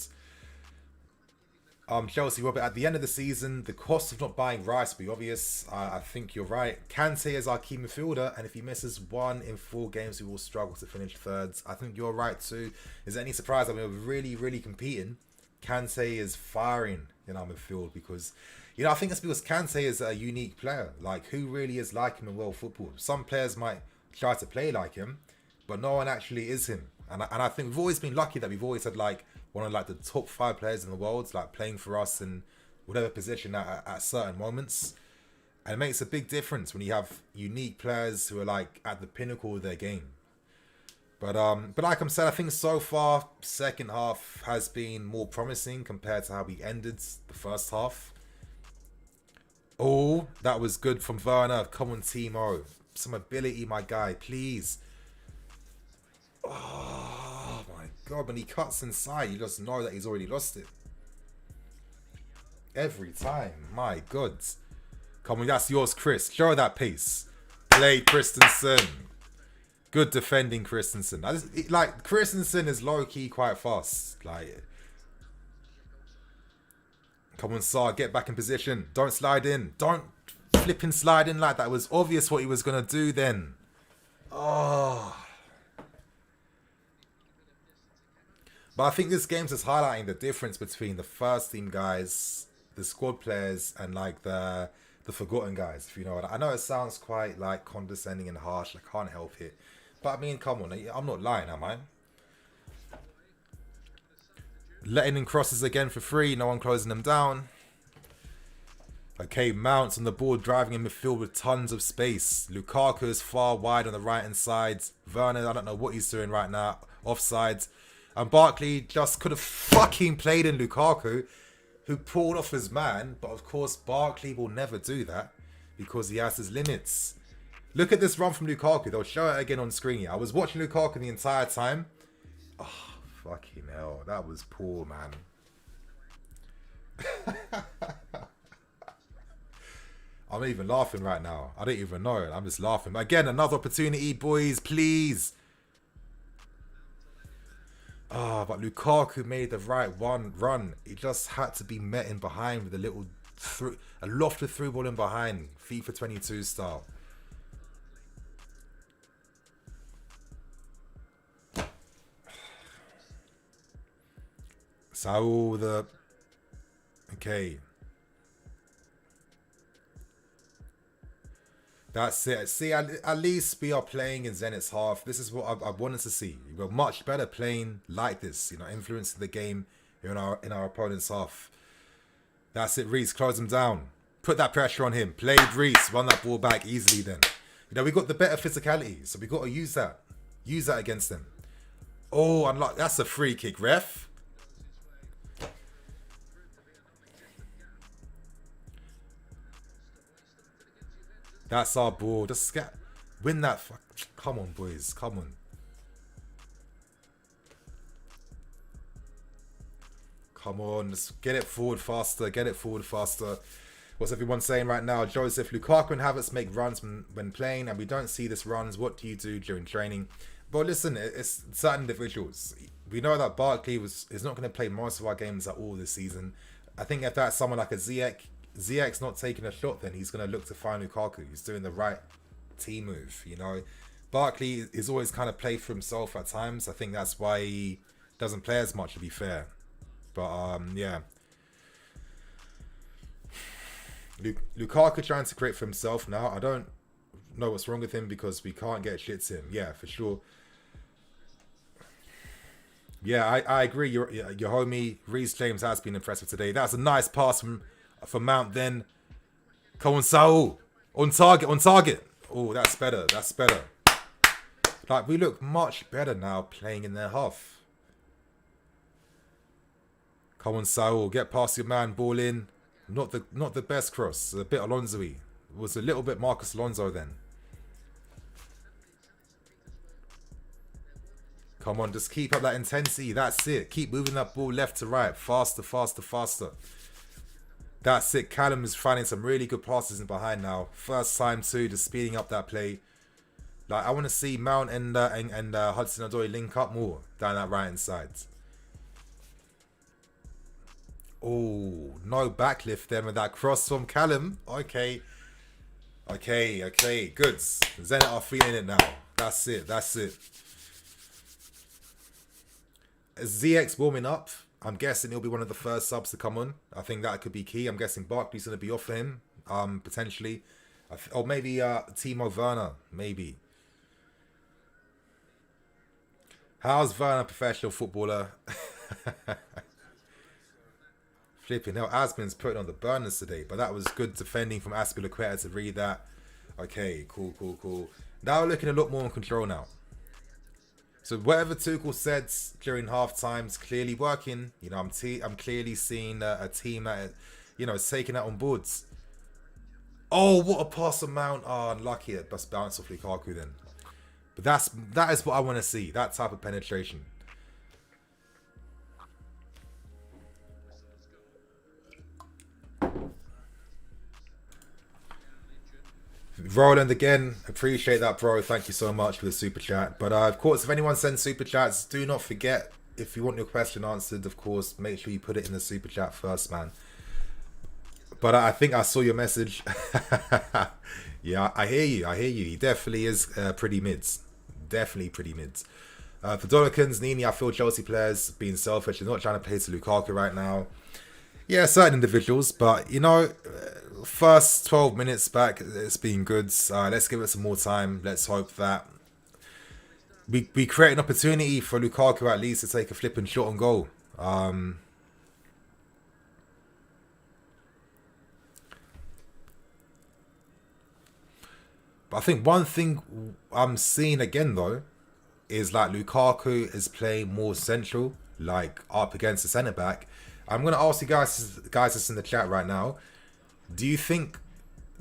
Chelsea, Robert, at the end of the season, the cost of not buying Rice will be obvious. I think you're right. Kante is our key midfielder, and if he misses 1 in 4 games, we will struggle to finish thirds. I think you're right too. Is there any surprise? I mean, we're really competing. Kante is firing in our midfield because, you know, I think it's because Kante is a unique player. Like, who really is like him in world football? Some players might try to play like him, but no one actually is him. And I think we've always been lucky that we've always had like one of like the top 5 players in the world, like playing for us in whatever position at certain moments. And it makes a big difference when you have unique players who are like at the pinnacle of their game. But like I'm saying, I think so far second half has been more promising compared to how we ended the first half. Oh, that was good from Werner. Come on, Timo. Some ability, my guy, please. Oh my God, when he cuts inside, you just know that he's already lost it. Every time, my God. Come on, that's yours, Chris. Show that pace. Play Christensen. Good defending, Christensen. Like, Christensen is low-key quite fast. Like, come on, Sar, get back in position. Don't slide in. Don't flipping slide in like that. It was obvious what he was going to do then. Oh. But I think this game's just highlighting the difference between the first team guys, the squad players, and like the forgotten guys. If you know what I know, it sounds quite like condescending and harsh. I can't help it, but I mean, come on, I'm not lying, am I? Letting in crosses again for free. No one closing them down. Okay, Mount's on the board, driving in midfield with tons of space. Lukaku is far wide on the right-hand side. Werner, I don't know what he's doing right now. Offsides. And Barkley just could have fucking played in Lukaku, who pulled off his man. But of course, Barkley will never do that because he has his limits. Look at this run from Lukaku. They'll show it again on screen here. I was watching Lukaku the entire time. Oh, fucking hell. That was poor, man. I'm not even laughing right now. I don't even know. I'm just laughing. Again, another opportunity, boys. Please. Ah, but Lukaku made the right one run. He just had to be met in behind with a little a lofted through ball in behind. FIFA 22 style. So the... Okay. That's it. See, at least we are playing in Zenit's half. This is what I wanted to see. We're much better playing like this, you know, influencing the game in our opponent's half. That's it, Reece. Close him down. Put that pressure on him. Played Reece. Run that ball back easily then. You know, we got the better physicality, so we got to use that. Use that against them. Oh, unlock. That's a free kick, ref. That's our ball. Just win that. Come on, boys. Come on. Come on. Let's get it forward faster. Get it forward faster. What's everyone saying right now? Joseph, Lukaku and Havertz make runs when playing, and we don't see this runs. What do you do during training? But listen, it's certain individuals. We know that Barkley is not going to play most of our games at all this season. I think if that's someone like a Ziyech's not taking a shot, then he's going to look to find Lukaku. He's doing the right team move, you know. Barkley is always kind of played for himself at times. I think that's why he doesn't play as much, to be fair. But, yeah. Lukaku trying to create for himself now. I don't know what's wrong with him because we can't get shit to him. Yeah, for sure. Yeah, I agree. Your homie, Reece James, has been impressive today. That's a nice pass from Mount then. Come on, Saul. On target. Oh, that's better. That's better. Like, we look much better now playing in their half. Come on, Saul. Get past your man. Ball in. Not the best cross. A bit Alonso-y. It was a little bit Marcus Alonso then. Come on, just keep up that intensity. That's it. Keep moving that ball left to right. Faster, faster, faster. That's it. Callum is finding some really good passes in behind now. First time too, just speeding up that play. Like, I want to see Mount and Hudson-Odoi link up more down that right hand side. Oh, no backlift there with that cross from Callum. Okay. Good. Zenit are feeling it now. That's it. ZX warming up. I'm guessing he'll be one of the first subs to come on. I think that could be key. I'm guessing Barkley's going to be off for him, potentially. Or maybe Timo Werner, maybe. How's Werner a professional footballer? Flipping hell, Asmin's putting on the burners today, but that was good defending from Aspilicueta to read that. Okay, cool. Now we're looking a lot more in control now. So whatever Tuchel said during half time is clearly working. You know, I'm clearly seeing a team that, you know, is taking that on boards. Oh, what a pass from Mount. Oh, unlucky it just bounced off Lukaku then. But that is what I want to see. That type of penetration. Roland again, appreciate that, bro. Thank you so much for the super chat. But of course, if anyone sends super chats, do not forget, if you want your question answered, of course, make sure you put it in the super chat first, man. But I think I saw your message. Yeah, I hear you. He definitely is pretty mids. Definitely pretty mids. For Dolikins, Nini, I feel Chelsea players being selfish. They're not trying to play to Lukaku right now. Yeah, certain individuals, but you know, first 12 minutes back, it's been good. Let's give it some more time. Let's hope that we create an opportunity for Lukaku at least to take a flipping shot on goal. But I think one thing I'm seeing again though is like Lukaku is playing more central, like up against the centre back. I'm gonna ask you guys that's in the chat right now. Do you think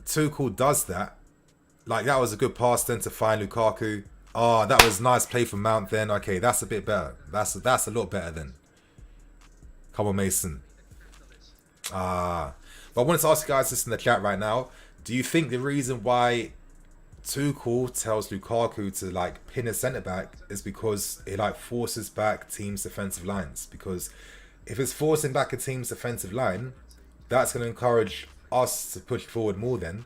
Tuchel does that? Like that was a good pass then to find Lukaku. Oh, that was nice play from Mount then. Okay, that's a bit better. That's a lot better then. Come on, Mason. But I wanted to ask you guys this in the chat right now. Do you think the reason why Tuchel tells Lukaku to like pin a centre back is because it like forces back teams' defensive lines? Because if it's forcing back a team's defensive line, that's going to encourage us to push forward more then,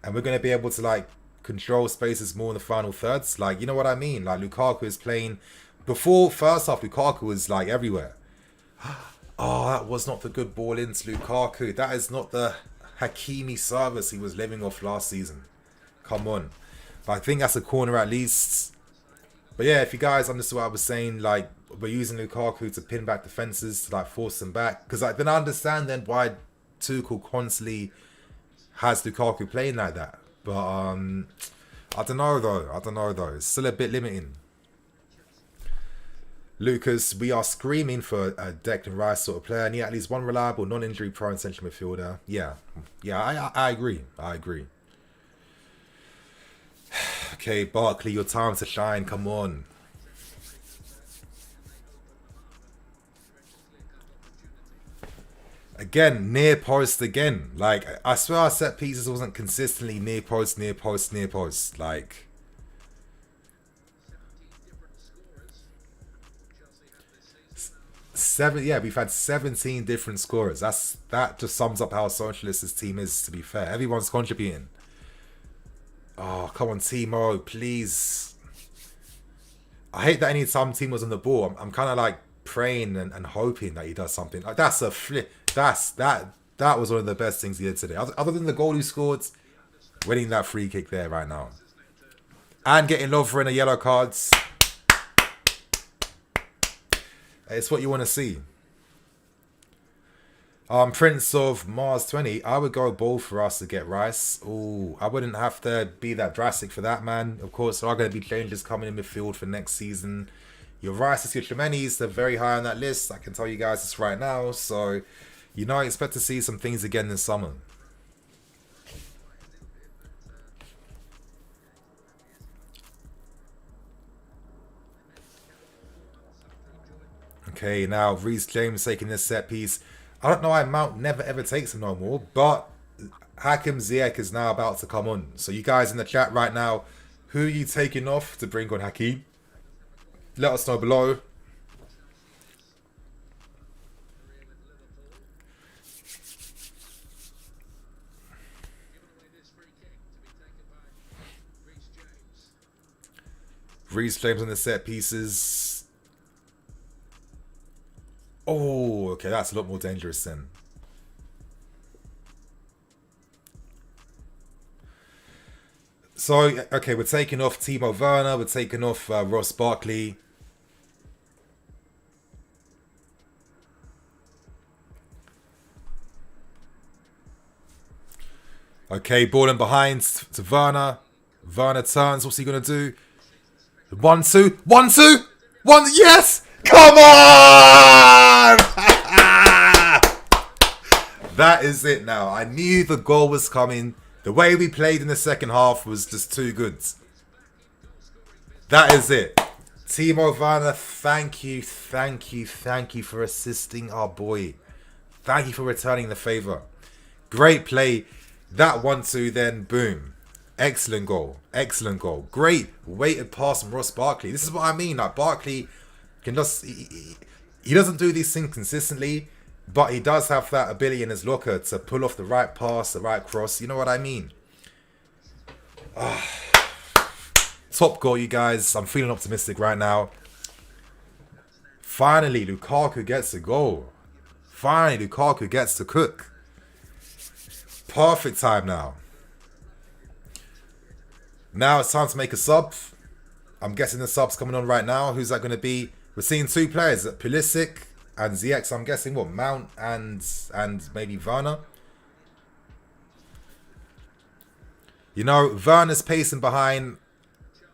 and we're going to be able to like control spaces more in the final thirds. Like, you know what I mean? Like Lukaku is playing before first half. Lukaku was like everywhere. Oh, that was not the good ball into Lukaku. That is not the Hakimi service he was living off last season. Come on. But I think that's a corner at least. But yeah, if you guys understood what I was saying, like we're using Lukaku to pin back defenses to like force them back. Because like, then I understand then why Tuchel constantly has Lukaku playing like that. But I don't know though. It's still a bit limiting. Lucas, we are screaming for a Declan Rice sort of player. And at least one reliable, non-injury prone central midfielder. Yeah, I agree. Okay, Barkley, your time to shine. Come on. Again, near post again. Like, I swear our set pieces wasn't consistently near post. Like, we've had 17 different scorers. That just sums up how socialist this team is, to be fair. Everyone's contributing. Oh, come on, Timo, please. I hate that anytime Timo's on the ball, I'm kind of like praying and hoping that he does something. Like, that's a flip. That was one of the best things he did today. Other than the goal he scored, winning that free kick there right now. And getting Lovren a yellow cards. It's what you want to see. Prince of Mars 20, I would go bold for us to get Rice. Ooh, I wouldn't have to be that drastic for that, man. Of course, there are going to be changes coming in midfield for next season. Your Rices, your Tremenis, they're very high on that list. I can tell you guys this right now. So, you know, I expect to see some things again this summer. Okay, now Reece James taking this set piece. I don't know why Mount never ever takes him no more, but Hakim Ziyech is now about to come on. So you guys in the chat right now, who are you taking off to bring on Hakim? Let us know below. Reece James on the set pieces. Oh, okay, that's a lot more dangerous then. So, okay, we're taking off Timo Werner, we're taking off Ross Barkley. Okay, ball in behind to Werner. Werner turns, what's he going to do? 1-2, 1-2, 1, yes! Come on! That is it now. I knew the goal was coming. The way we played in the second half was just too good. That is it. Timo Werner, thank you for assisting our boy. Thank you for returning the favour. Great play. That 1-2 then, boom. Excellent goal. Great weighted pass from Ross Barkley. This is what I mean. Like, Barkley can just... He doesn't do these things consistently, but he does have that ability in his locker to pull off the right pass, the right cross. You know what I mean? Top goal, you guys. I'm feeling optimistic right now. Finally, Lukaku gets a goal. Finally, Lukaku gets to cook. Perfect time now. Now it's time to make a sub. I'm guessing the sub's coming on right now. Who's that going to be? We're seeing two players, Pulisic and ZX. I'm guessing what, Mount and maybe Werner. You know, Werner's pacing behind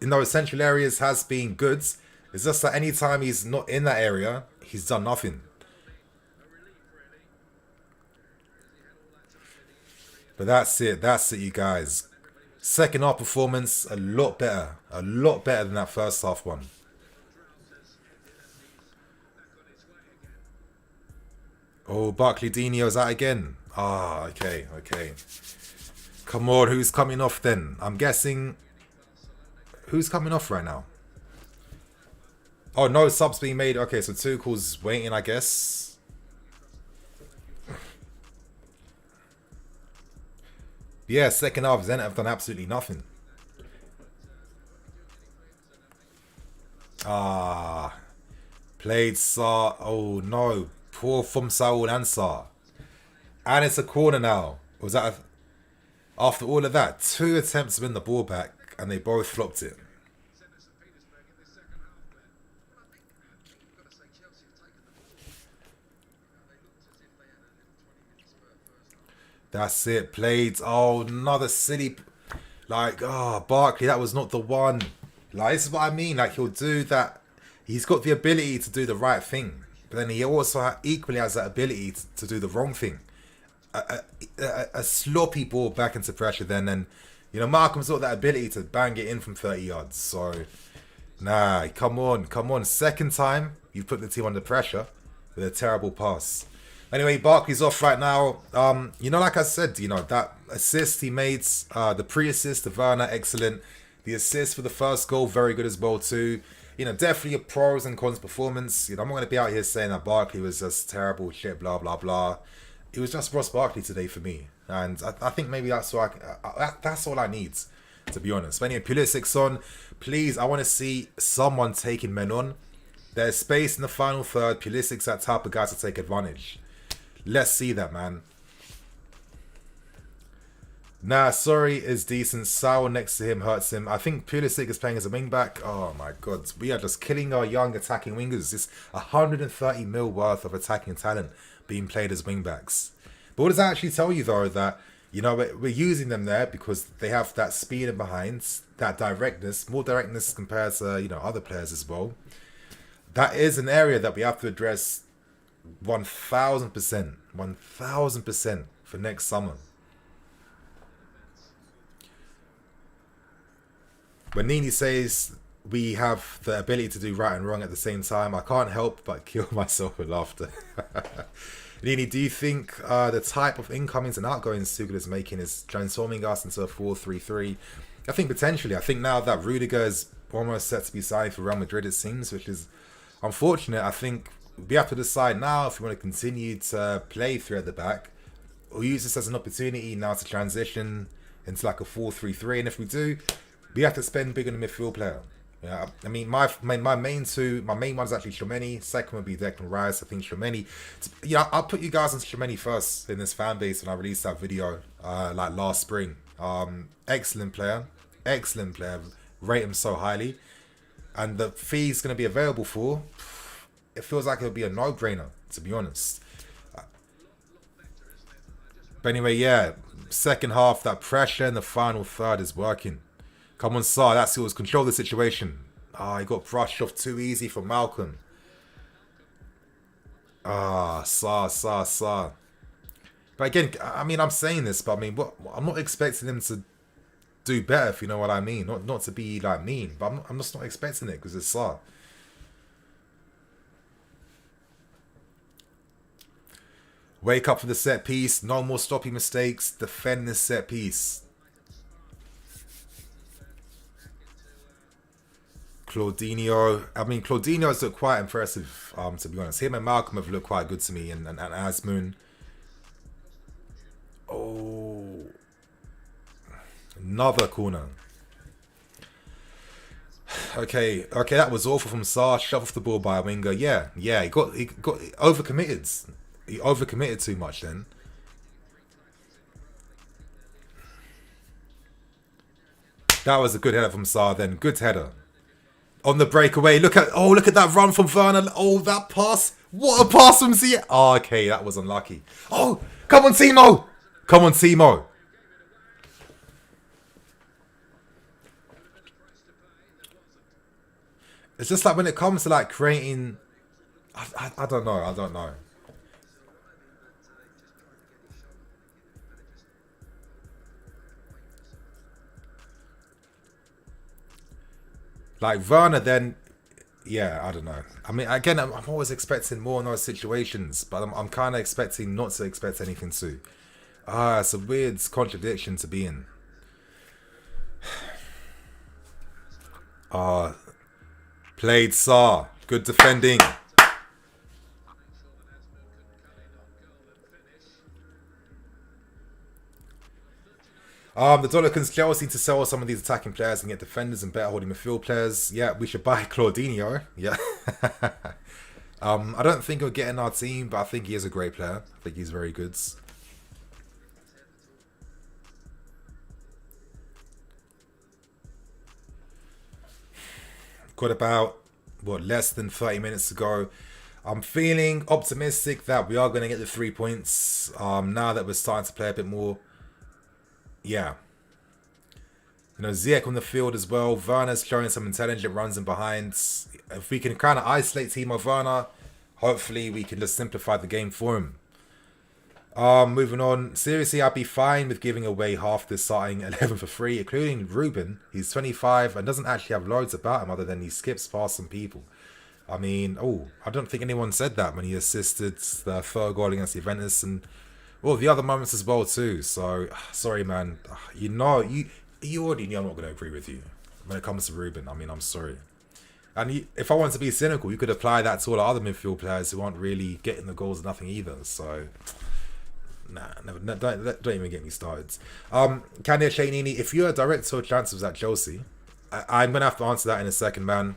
in those central areas has been good. It's just that anytime he's not in that area, he's done nothing. But that's it, you guys. Second half performance, a lot better than that first half one. Oh, Barkley Dino's out again. Ah, okay. Come on, who's coming off then? I'm guessing... Who's coming off right now? Oh, no subs being made. Okay, so Tuchel's waiting, I guess. Yeah, second half, Zenit have done absolutely nothing. Ah. Played Sar. Oh, no. Poor from Saul and Sar. And it's a corner now. Was that... After all of that, 2 attempts to win the ball back, and they both flopped it. That's it. Played. Oh, another silly... Like, Barkley, that was not the one. Like, this is what I mean. Like, he'll do that. He's got the ability to do the right thing. But then he also equally has that ability to do the wrong thing. A sloppy ball back into pressure then. And, you know, Malcolm's got that ability to bang it in from 30 yards. So, nah, come on. Second time you've put the team under pressure with a terrible pass. Anyway, Barkley's off right now. You know, like I said, you know, that assist he made, the pre-assist to Werner, excellent. The assist for the first goal, very good as well too. You know, definitely a pros and cons performance. You know, I'm not going to be out here saying that Barkley was just terrible shit, blah, blah, blah. It was just Ross Barkley today for me. And I think maybe that's that's all I need, to be honest. But anyway, Pulisic's on. Please, I want to see someone taking men on. There's space in the final third. Pulisic's that type of guy to take advantage. Let's see that, man. Nah, sorry is decent. Saul next to him hurts him. I think Pulisic is playing as a wing-back. Oh my god. We are just killing our young attacking wingers. It's 130 mil worth of attacking talent being played as wing-backs. But what does that actually tell you, though? That, you know, we're using them there because they have that speed in behind, that directness, more directness compared to, you know, other players as well. That is an area that we have to address 1000% for next summer. When Nini says we have the ability to do right and wrong at the same time, I can't help but kill myself with laughter. Nini, do you think the type of incomings and outgoings Tuchel is making is transforming us into a 4-3-3? I think potentially. I think now that Rudiger is almost set to be signed for Real Madrid, it seems, which is unfortunate. I think we have to decide now if we want to continue to play three at the back or use this as an opportunity now to transition into like a 4-3-3. And if we do, we have to spend big on the midfield player. Yeah, I mean, my main one is actually Tchouameni. Second would be Declan Rice. I think Tchouameni. Yeah, I'll put you guys on Tchouameni first in this fan base when I released that video like last spring. Excellent player. Rate him so highly, and the fee's going to be available for. It feels like it'll be a no-brainer, to be honest. But anyway, yeah, second half, that pressure in the final third is working. Come on, Sar, that's who control the situation. He got brushed off too easy from Malcolm. Sar. But again, I mean, I'm saying this, but I mean, I'm not expecting him to do better, if you know what I mean. Not to be like mean, but I'm just not expecting it because it's Sar. Wake up for the set piece. No more stopping mistakes. Defend this set piece. Claudinho. I mean, Claudinho's looked quite impressive, to be honest. Him and Malcolm have looked quite good to me, and Asmoon. Oh. Another corner. Okay, that was awful from Saar. Shove off the ball by a winger. Yeah, he got overcommitted. He overcommitted too much then. That was a good header from Saar then. Good header. On the breakaway. Look at that run from Werner. Oh, that pass. What a pass from Ziyech. Oh, okay, that was unlucky. Oh, come on, Timo. Come on, Timo. It's just like when it comes to like creating... I don't know. Like Werner then... Yeah, I don't know. I mean, again, I'm always expecting more in those situations, but I'm kind of expecting not to expect anything too. It's a weird contradiction to be in. Played Saar. Good defending. The Dolikins Chelsea to sell some of these attacking players and get defenders and better holding midfield players. Yeah, we should buy Claudinho. Yeah. I don't think he'll get in our team, but I think he is a great player. I think he's very good. Got about, less than 30 minutes to go. I'm feeling optimistic that we are going to get the 3 points now that we're starting to play a bit more. Yeah. Ziyech on the field as well. Werner's showing some intelligent runs in behind. If we can kind of isolate Timo Werner, hopefully we can just simplify the game for him. Moving on. Seriously, I'd be fine with giving away half the starting 11 for free, including Ruben. He's 25 and doesn't actually have loads about him other than he skips past some people. I mean, I don't think anyone said that when he assisted the third goal against Juventus and the other moments as well too. So, sorry man. You already knew I'm not going to agree with you when it comes to Ruben. I mean, I'm sorry. And if I want to be cynical, you could apply that to all the other midfield players who aren't really getting the goals, nothing either. So, don't even get me started. Candia Chainini, if you're a director of transfers at Chelsea, I'm going to have to answer that in a second, man.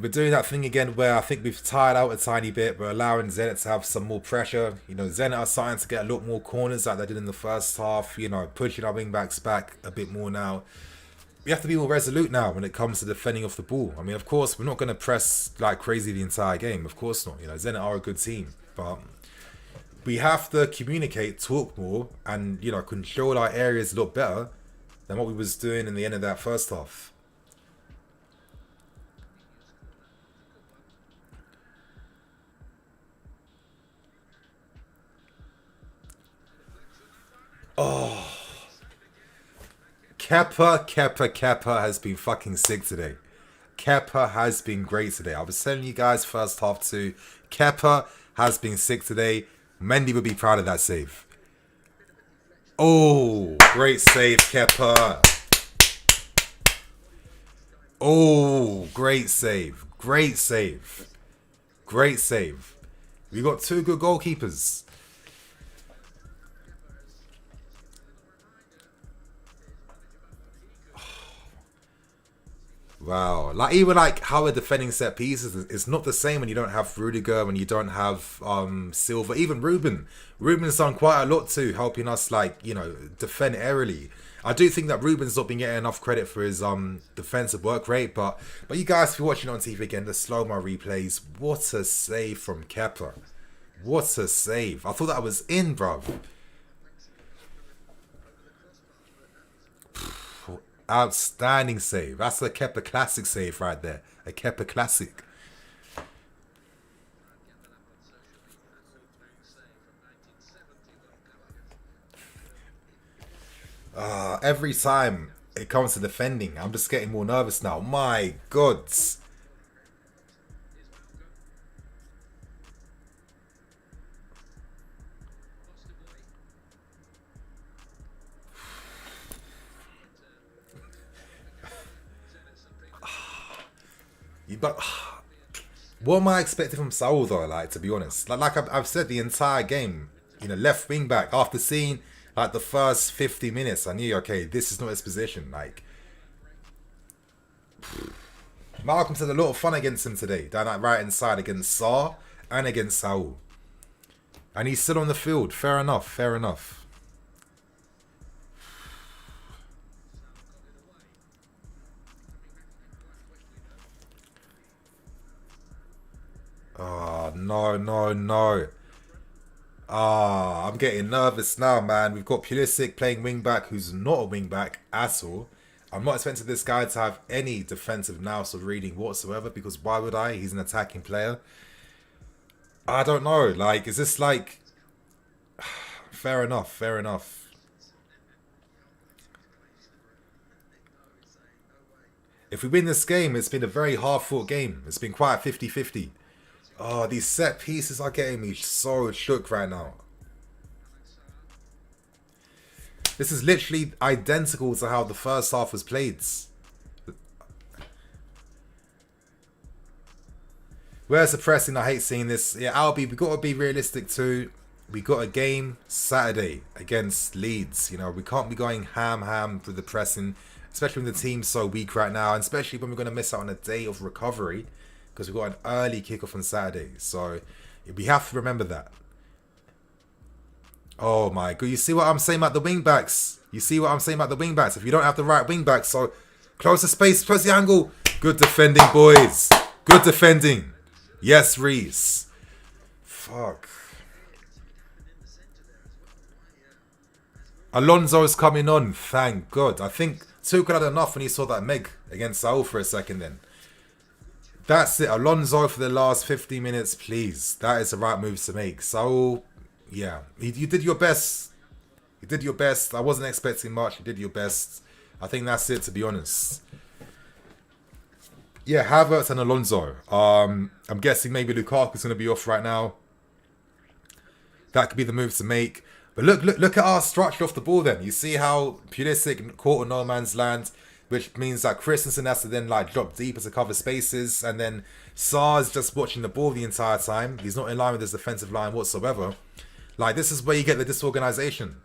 We're doing that thing again where I think we've tired out a tiny bit. We're allowing Zenit to have some more pressure. Zenit are starting to get a lot more corners like they did in the first half. Pushing our wing backs back a bit more now. We have to be more resolute now when it comes to defending off the ball. I mean, of course, we're not going to press like crazy the entire game. Of course not. Zenit are a good team. But we have to communicate, talk more, and, control our areas a lot better than what we was doing in the end of that first half. Oh, Kepa has been fucking sick today. Kepa has been great today. I was telling you guys first half too. Kepa has been sick today. Mendy would be proud of that save. Oh, great save, Kepa. Oh, great save. Great save. Great save. We got two good goalkeepers. Wow. Even how we're defending set pieces, it's not the same when you don't have Rudiger, when you don't have Silva, even Ruben. Ruben's done quite a lot too, helping us defend aerially. I do think that Ruben's not been getting enough credit for his defensive work rate, but you guys, if you're watching on TV again, the slow-mo replays, what a save from Kepa. What a save. I thought that was in, bruv. Outstanding save. That's a Kepa classic save right there. A Kepa classic. Every time it comes to defending, I'm just getting more nervous now. My God. But what am I expecting from Saul though? To be honest, like I've said the entire game, left wing back after seeing Like the first 50 minutes, I knew, okay, this is not his position. Like, Malcolm's had a lot of fun against him today, down that right hand side against Saar and against Saul. And he's still on the field. Fair enough, fair enough. Oh, no, no, no. Ah, I'm getting nervous now, man. We've got Pulisic playing wing-back, who's not a wing-back at all. I'm not expecting this guy to have any defensive nous or reading whatsoever, because why would I? He's an attacking player. I don't know. Like, is this like... Fair enough, fair enough. If we win this game, it's been a very hard-fought game. It's been quite 50-50. Oh, these set pieces are getting me so shook right now. This is literally identical to how the first half was played. Where's the pressing? I hate seeing this. Yeah, Albie, we got to be realistic too. We got a game Saturday against Leeds. You know, we can't be going ham with the pressing, especially when the team's so weak right now, and especially when we're going to miss out on a day of recovery because we've got an early kickoff on Saturday. So we have to remember that. Oh my god, you see what I'm saying about the wing backs? You see what I'm saying about the wing backs? If you don't have the right wing backs, so close the space, close the angle. Good defending, boys. Good defending. Yes, Reese. Fuck. Alonso's coming on, thank God. I think Tuchel had enough when he saw that Meg against Saul for a second then. That's it. Alonso for the last 50 minutes, please. That is the right move to make. Saul... Yeah, you did your best. You did your best. I wasn't expecting much. You did your best. I think that's it, to be honest. Yeah, Havertz and Alonso. I'm guessing maybe Lukaku's going to be off right now. That could be the move to make. But look at our structure off the ball then. You see how Pulisic caught on no man's land, which means that Christensen has to then like drop deeper to cover spaces, and then Saar's just watching the ball the entire time. He's not in line with his defensive line whatsoever. Like, this is where you get the disorganization.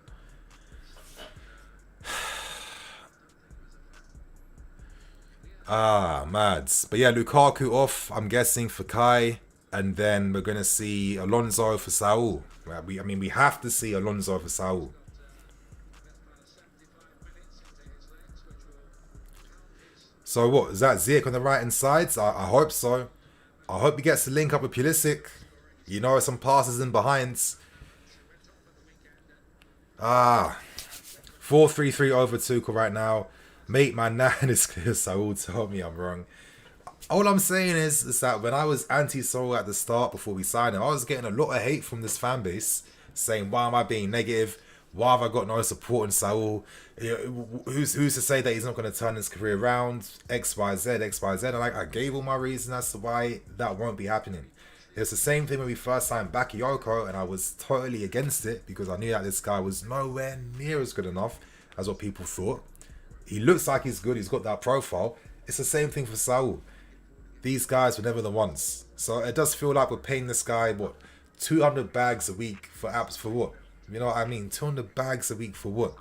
Mads. But yeah, Lukaku off, I'm guessing, for Kai. And then we're going to see Alonso for Saul. We have to see Alonso for Saul. So what? Is that Ziyech on the right-hand side? I hope so. I hope he gets to link up with Pulisic. You know, some passes in behind. 4-3-3 over Tuchel right now. Mate, my nan is clear, so tell me I'm wrong. All I'm saying is that when I was anti-Saul at the start before we signed him, I was getting a lot of hate from this fan base saying, why am I being negative? Why have I got no support in Saul? Who's to say that he's not going to turn his career around? X, Y, Z. And I gave all my reasons as to why that won't be happening. It's the same thing when we first signed Bakayoko, and I was totally against it because I knew that this guy was nowhere near as good enough as what people thought. He looks like he's good. He's got that profile. It's the same thing for Saul. These guys were never the ones. So it does feel like we're paying this guy, what, 200 bags a week for apps for what? You know what I mean? 200 bags a week for what?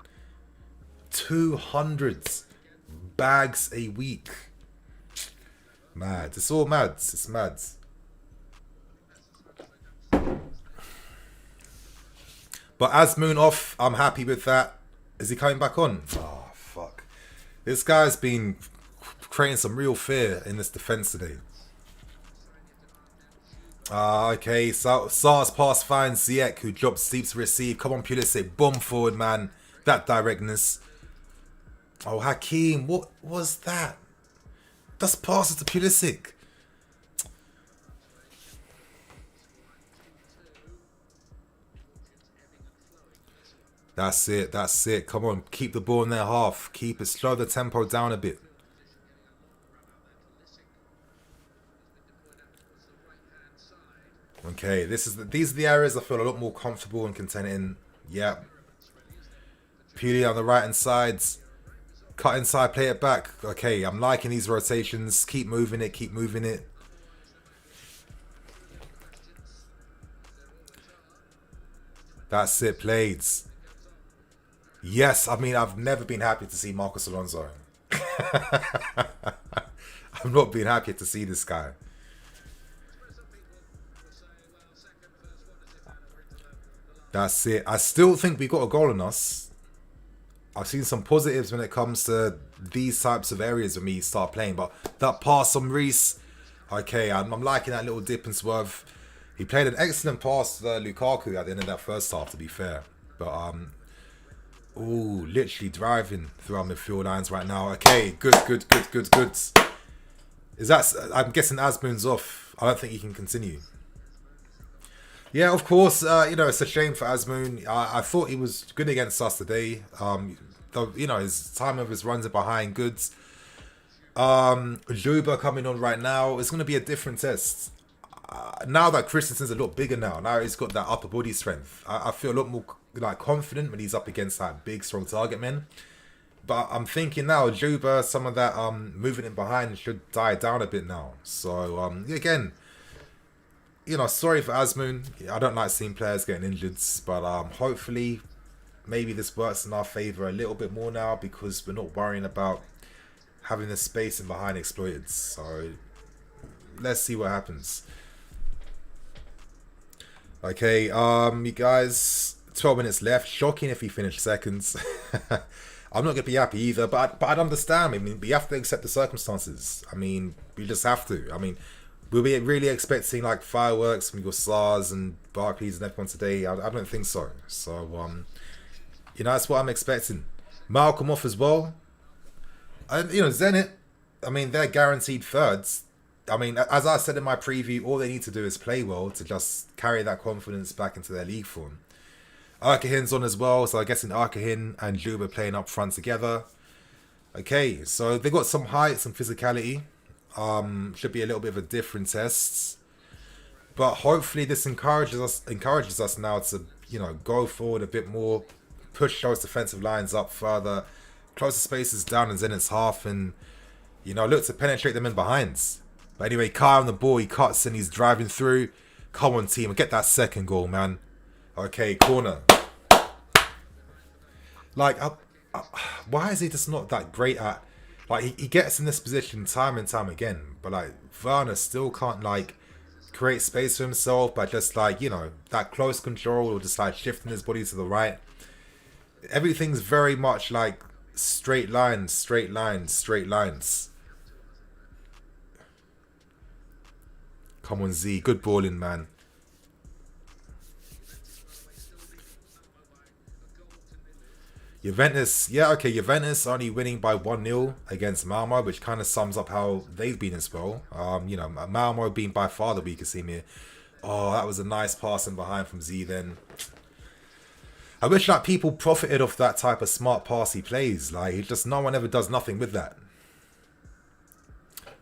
200 bags a week. Mad. It's all mad. It's mad. But Asmoon off, I'm happy with that. Is he coming back on? Oh, fuck. This guy's been creating some real fear in this defense today. Okay. So Saar's pass finds Ziyech, who drops deep to receive. Come on, Pulisic. Bomb forward, man. That directness. Oh, Hakeem. What was that? That's passes to Pulisic. That's it. That's it. Come on. Keep the ball in their half. Keep it. Slow the tempo down a bit. Okay. These are the areas I feel a lot more comfortable and content in. Yeah. Puli on the right hand sides. Cut inside. Play it back. Okay. I'm liking these rotations. Keep moving it. Keep moving it. That's it. Blades. Yes, I mean, I've never been happy to see Marcos Alonso. I'm not being happy to see this guy. That's it. I still think we got a goal in us. I've seen some positives when it comes to these types of areas when we start playing, but that pass on Reese, okay, I'm liking that little dip and swerve. He played an excellent pass to Lukaku at the end of that first half, to be fair. But ooh, literally driving through our midfield lines right now. Okay, good. Is that? I'm guessing Asmoon's off. I don't think he can continue. Yeah, of course. It's a shame for Asmoon. I thought he was good against us today. His time of his runs are behind goods. Juba coming on right now. It's going to be a different test. Now that Christensen's a lot bigger now he's got that upper body strength. I feel a lot more like confident when he's up against that big, strong target men. But I'm thinking now, Juba, some of that moving in behind should die down a bit now. So again, sorry for Asmoon. I don't like seeing players getting injured, but hopefully, maybe this works in our favour a little bit more now because we're not worrying about having the space in behind exploited. So let's see what happens. Okay, you guys, 12 minutes left. Shocking if he finished seconds. I'm not going to be happy either, but I'd understand. I mean, we have to accept the circumstances. I mean, we just have to. I mean, we'll be really expecting like fireworks from your Stars and Barclays and everyone today. I don't think so. So, that's what I'm expecting. Malcolm off as well. And, Zenit, I mean, they're guaranteed thirds. I mean, as I said in my preview, all they need to do is play well to just carry that confidence back into their league form. Arkahin's on as well, so I guess in Arkahin and Juba playing up front together. Okay, so they got some height, some physicality. Should be a little bit of a different test, but hopefully this encourages us now to go forward a bit more, push those defensive lines up further, close the spaces down in Zenit's half, and look to penetrate them in behinds. But anyway, Kai on the ball, he cuts and he's driving through. Come on, team, get that second goal, man. Okay, corner. Like, why is he just not that great at... Like, he gets in this position time and time again. But, like, Werner still can't, like, create space for himself by just, like, that close control or just, like, shifting his body to the right. Everything's very much, like, straight lines. Come on, Z. Good balling, man. Juventus, Juventus only winning by 1-0 against Malmo, which kind of sums up how they've been as well. Malmo being by far the weakest team here. Oh, that was a nice pass in behind from Z then. I wish like people profited off that type of smart pass he plays. Like, no one ever does nothing with that.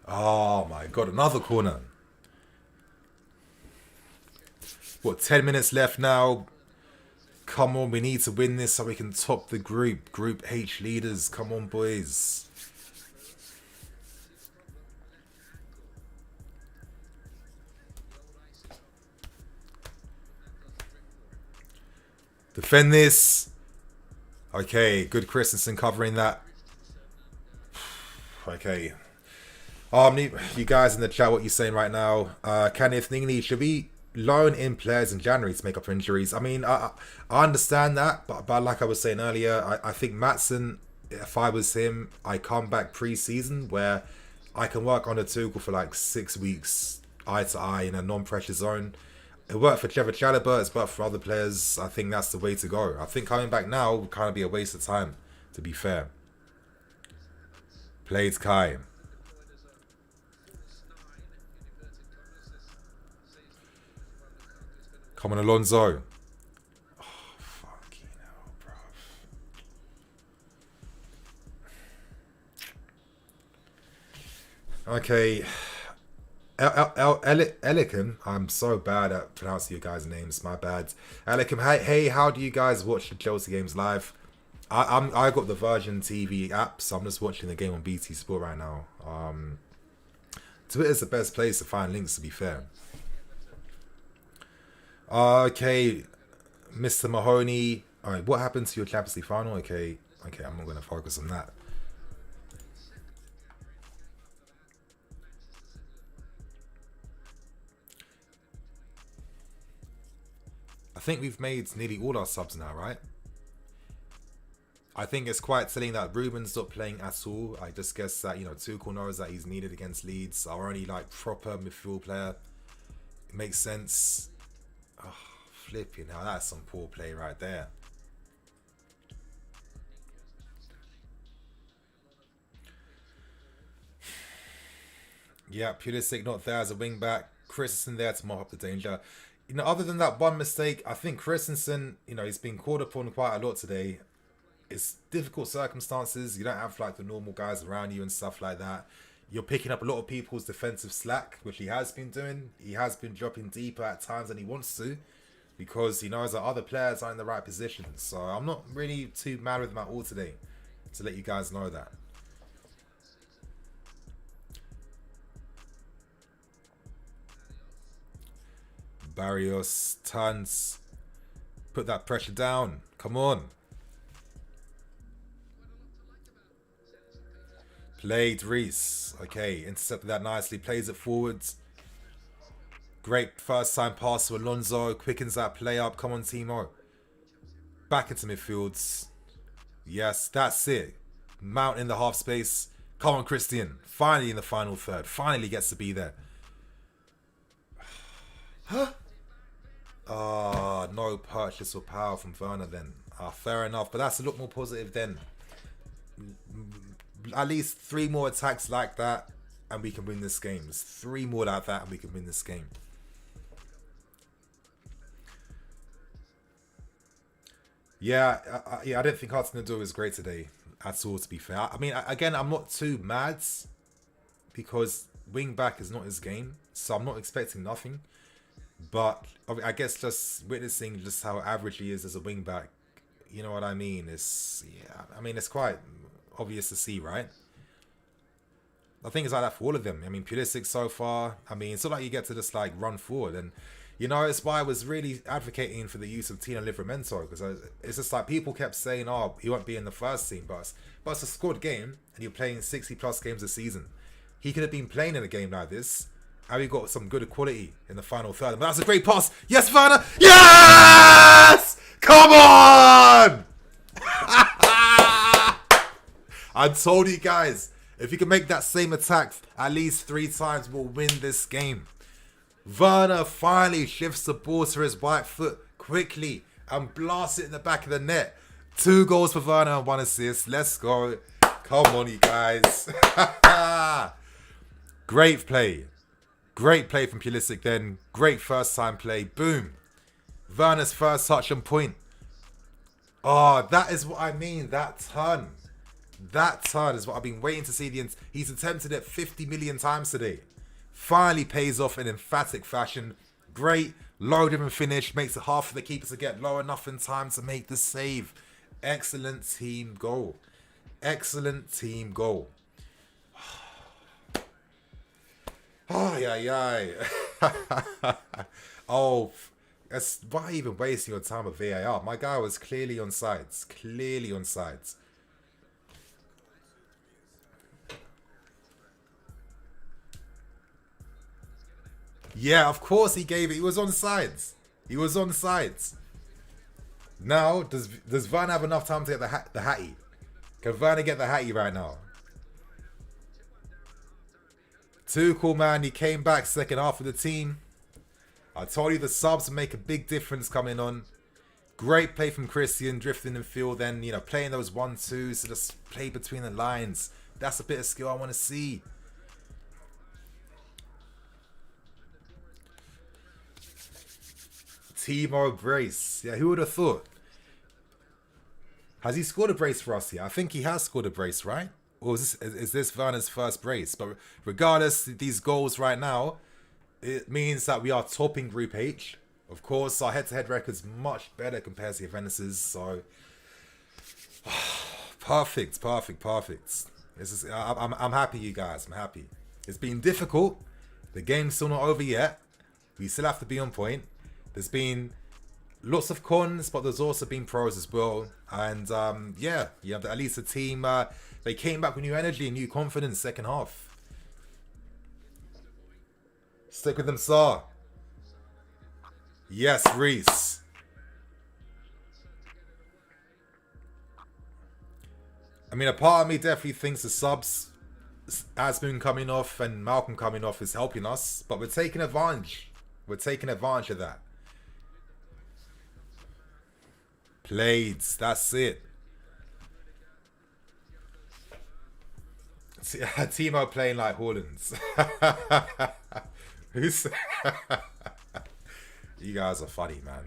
Oh my god, another corner. What, 10 minutes left now? Come on, we need to win this so we can top the group. Group H leaders. Come on, boys. Defend this. Okay, good Christensen covering that. Okay. You guys in the chat, what you saying right now? Kenneth Ningley, should we loan in players in January to make up for injuries? I mean, I understand that, but like I was saying earlier, I think Maatsen, if I was him, I come back pre-season where I can work on a Tuchel for like 6 weeks, eye to eye in a non-pressure zone. It worked for Trevor Chalobah, it's worked for other players. I think that's the way to go. I think coming back now would kind of be a waste of time, to be fair. Played Kai. Come on, Alonso. Oh, fucking hell, bro. Okay. Elikim, I'm so bad at pronouncing you guys' names, my bad. Elikim, hey, how do you guys watch the Chelsea games live? I got the Virgin TV app, so I'm just watching the game on BT Sport right now. Twitter's the best place to find links, to be fair. Okay, Mr. Mahoney, All right, what happened to your Champions League final? Okay, I'm not going to focus on that. I think we've made nearly all our subs now, right? I think it's quite telling that Ruben's not playing at all. I just guess that, you know, Tuchel knows that he's needed against Leeds. Our only, like, proper midfield player. It makes sense. Oh, flipping hell, that's some poor play right there. Yeah, Pulisic not there as a wing back. Christensen there to mop up the danger. You know, other than that one mistake, I think Christensen, you know, he's been called upon quite a lot today. It's difficult circumstances. You don't have like the normal guys around you and stuff like that. You're picking up a lot of people's defensive slack, which he has been doing. He has been dropping deeper at times than he wants to, because he knows that other players are in the right position. So I'm not really too mad with him at all today, to let you guys know that. Barrios, tons. Put that pressure down. Come on. Played Reese. Okay, intercepted that nicely. Plays it forwards. Great first time pass to Alonso. Quickens that play up. Come on, Timo. Back into midfields. Yes, that's it. Mount in the half space. Come on, Christian. Finally in the final third. Finally gets to be there. Huh? Ah, no purchase or power from Werner then. Fair enough, but that's a lot more positive then. At least 3 more attacks like that and we can win this game. 3 more like that and we can win this game. Yeah, I didn't think Hudson-Odoi was great today at all, to be fair. I mean, again, I'm not too mad because wing back is not his game, so I'm not expecting nothing. But I guess just witnessing just how average he is as a wing back, you know what I mean? It's, yeah, I mean, it's quite obvious to see, right? I think it's like that for all of them. I mean, Pulisic so far, I mean, it's not like you get to just like run forward. And, you know, it's why I was really advocating for the use of Tino Livramento, because it's just like people kept saying, oh, he won't be in the first team, but it's a squad game and you're playing 60 plus games a season. He could have been playing in a game like this. And we got some good quality in the final third. But that's a great pass. Yes, Werner. Yes! Come on! I told you guys, if you can make that same attack at least 3 times, we'll win this game. Werner finally shifts the ball to his right foot quickly and blasts it in the back of the net. 2 goals for Werner and 1 assist. Let's go. Come on, you guys. Great play. Great play from Pulisic then. Great first time play. Boom. Werner's first touch on point. Oh, that is what I mean. That turn. That turn is what I've been waiting to see. He's attempted it 50 million times today. Finally pays off in emphatic fashion. Great. Low different finish. Makes it hard for the keeper to get low enough in time to make the save. Excellent team goal. Excellent team goal. Oh, yeah. Oh, why even wasting your time with VAR? My guy was clearly on sides. Clearly on sides. Yeah, of course he gave it. He was on sides. He was on sides. Now, does Werner have enough time to get the hattie? Can Werner get the hattie right now? Tuchel, man, he came back second half of the team. I told you the subs make a big difference coming on. Great play from Christian, drifting in field, then, you know, playing those 1-2s to just play between the lines. That's a bit of skill I want to see. Timo brace. Yeah, who would have thought? Has he scored a brace for us here? I think he has scored a brace, right? Or is this Werner's first brace? But regardless, these goals right now, it means that we are topping Group H. Of course, our head-to-head record's much better compared to Juventus's. So, perfect. This is, I'm happy, you guys. I'm happy. It's been difficult. The game's still not over yet. We still have to be on point. There's been lots of cons, but there's also been pros as well. And yeah, at least the team, they came back with new energy and new confidence second half. Stick with them, sir. Yes, Reese. I mean, a part of me definitely thinks the subs, Asmoon coming off and Malcolm coming off is helping us, but we're taking advantage. We're taking advantage of that. Blades, that's it. Timo playing like Haaland's. Who's? You guys are funny, man.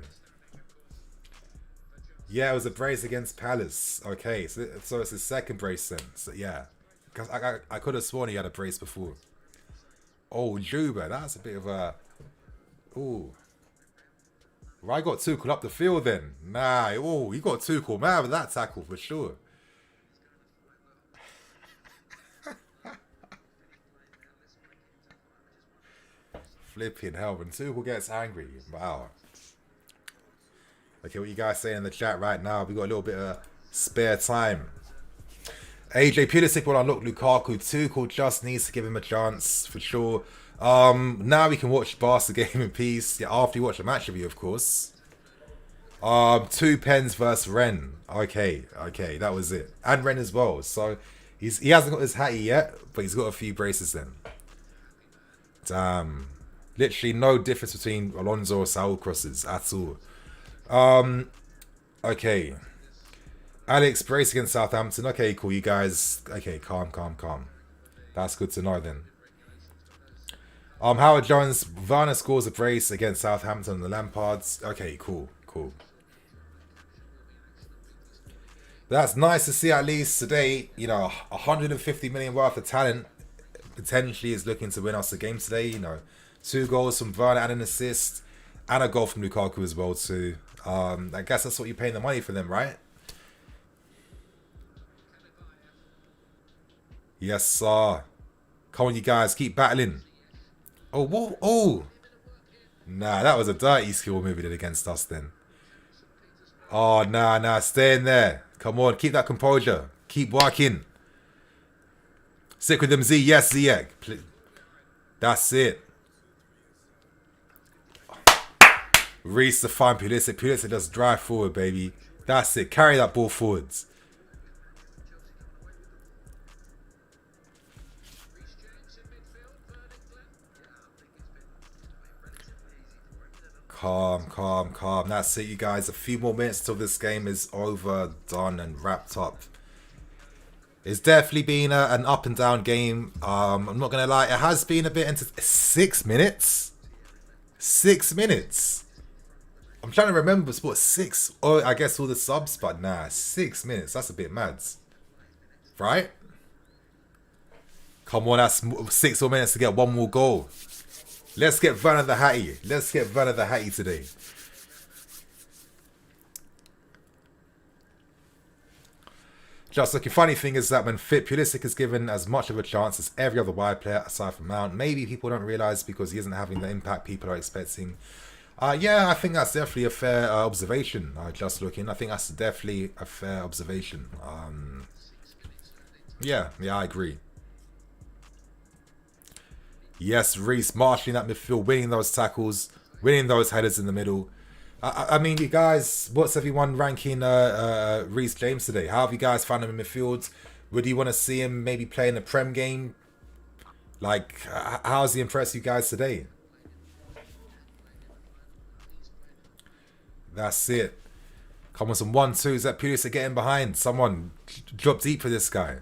Yeah, it was a brace against Palace. Okay, so it's his second brace then. So yeah, because I could have sworn he had a brace before. Oh, Juba, that's a bit of a. Ooh. Well, I got Tuchel up the field then. Nah, oh, he got Tuchel mad with that tackle for sure. Flipping hell, when Tuchel gets angry. Wow. Okay, what you guys saying in the chat right now? We got a little bit of spare time. AJ Pulisic will unlock Lukaku. Tuchel just needs to give him a chance for sure. Now we can watch Barca game in peace. Yeah, after you watch the match review, of course. 2 pens versus Ren. Okay, that was it. And Ren as well. So he hasn't got his hattie yet, but he's got a few braces then. Damn. Literally no difference between Alonso or Saul crosses at all. Okay. Alex, brace against Southampton. Okay, cool, you guys. Okay, calm. That's good to know then. Howard Jones, Werner scores a brace against Southampton and the Lampards. Okay, cool. That's nice to see at least today, 150 million worth of talent potentially is looking to win us the game today, 2 goals from Werner and an assist, and a goal from Lukaku as well too. I guess that's what you're paying the money for them, right? Yes, sir. Come on, you guys, keep battling. Oh, whoa, oh. Nah, that was a dirty skill move he did against us then. Oh, nah, stay in there. Come on, keep that composure. Keep working. Stick with them, Z. Yes, Ziyech. That's it. Reese to find Pulisic. Pulisic just drive forward, baby. That's it. Carry that ball forwards. Calm. That's it, you guys. A few more minutes till this game is over, done, and wrapped up. It's definitely been an up and down game. I'm not gonna lie, it has been a bit into 6 minutes. 6 minutes. I'm trying to remember what 6. Oh, I guess all the subs, but nah, 6 minutes. That's a bit mad, right? Come on, that's 6 more minutes to get one more goal. Let's get Werner the Hattie. Let's get Werner the Hattie today. Just looking, funny thing is that when fit, Pulisic is given as much of a chance as every other wide player aside from Mount. Maybe people don't realise because he isn't having the impact people are expecting. Yeah, I think that's definitely a fair observation. Just looking, I think that's definitely a fair observation. Yeah, I agree. Yes, Reese marshalling that midfield, winning those tackles, winning those headers in the middle. I mean, you guys, what's everyone ranking Reece James today? How have you guys found him in midfield? Would you want to see him maybe play in a Prem game? Like, how's he impressed you guys today? That's it. Come on, some 1-2s that Pulisic getting behind. Someone drop deep for this guy.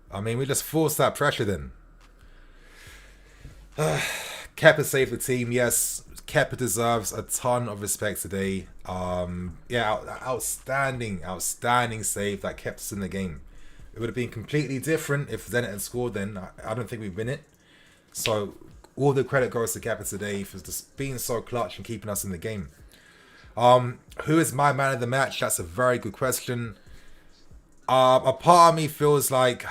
I mean, we just forced that pressure then. Kepa saved the team, yes. Kepa deserves a ton of respect today. Yeah, outstanding save that kept us in the game. It would have been completely different if Zenit had scored then. I don't think we'd win it. So all the credit goes to Kepa today for just being so clutch and keeping us in the game. Who is my man of the match? That's a very good question. A part of me feels like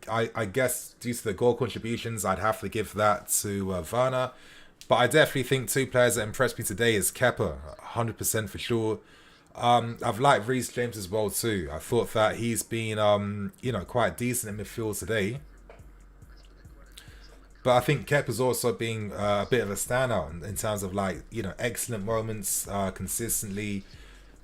I guess due to the goal contributions, I'd have to give that to Werner. But I definitely think two players that impressed me today is Kepa, 100% for sure. I've liked Reece James as well too. I thought that he's been, quite decent in midfield today. But I think Kepa's also being a bit of a standout in terms of excellent moments consistently.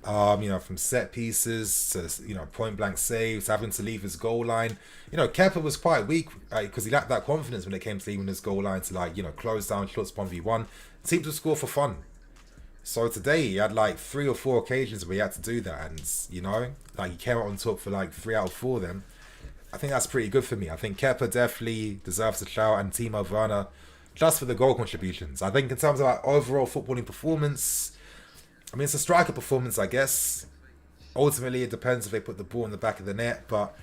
From set pieces to point blank saves, having to leave his goal line. Kepa was quite weak because he lacked that confidence when it came to leaving his goal line to close down shots 1v1. Seemed to score for fun. So today he had 3 or 4 occasions where he had to do that, and he came out on top for 3 out of 4 of them. I think that's pretty good for me. I think Kepa definitely deserves a shout, and Timo Werner just for the goal contributions. I think in terms of overall footballing performance, I mean, it's a striker performance, I guess. Ultimately, it depends if they put the ball in the back of the net. But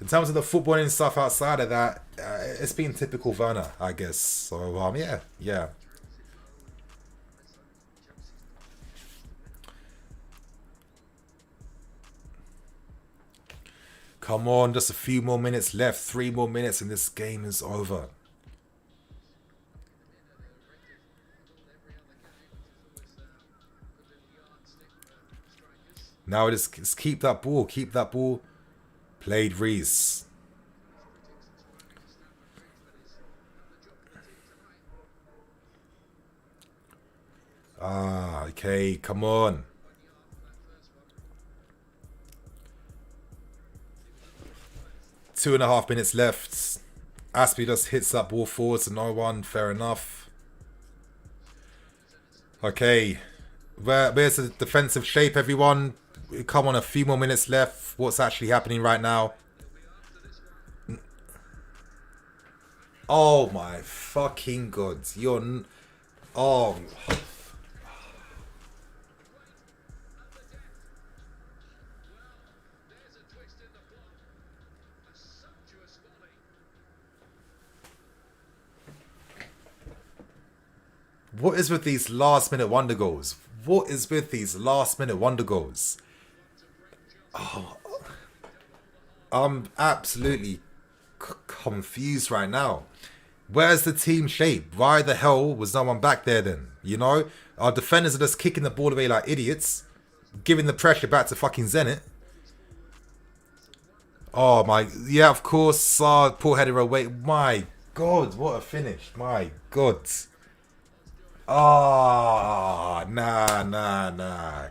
in terms of the footballing stuff outside of that, it's been typical Werner, I guess. So, yeah. Come on, just a few more minutes left. 3 more minutes and this game is over. Now just keep that ball. Keep that ball. Played Reece. Okay. Come on. Two and a half minutes left. Aspie just hits that ball forward to no one. Fair enough. Okay. Where's the defensive shape, everyone? Come on, a few more minutes left. What's actually happening right now? Oh my fucking god. Oh. What is with these last minute wonder goals? What is with these last minute wonder goals? Oh, I'm absolutely confused right now. Where's the team shape? Why the hell was no one back there then? Our defenders are just kicking the ball away like idiots, giving the pressure back to fucking Zenit. Oh my, yeah, of course, poor header away. My god, what a finish. My god. Nah.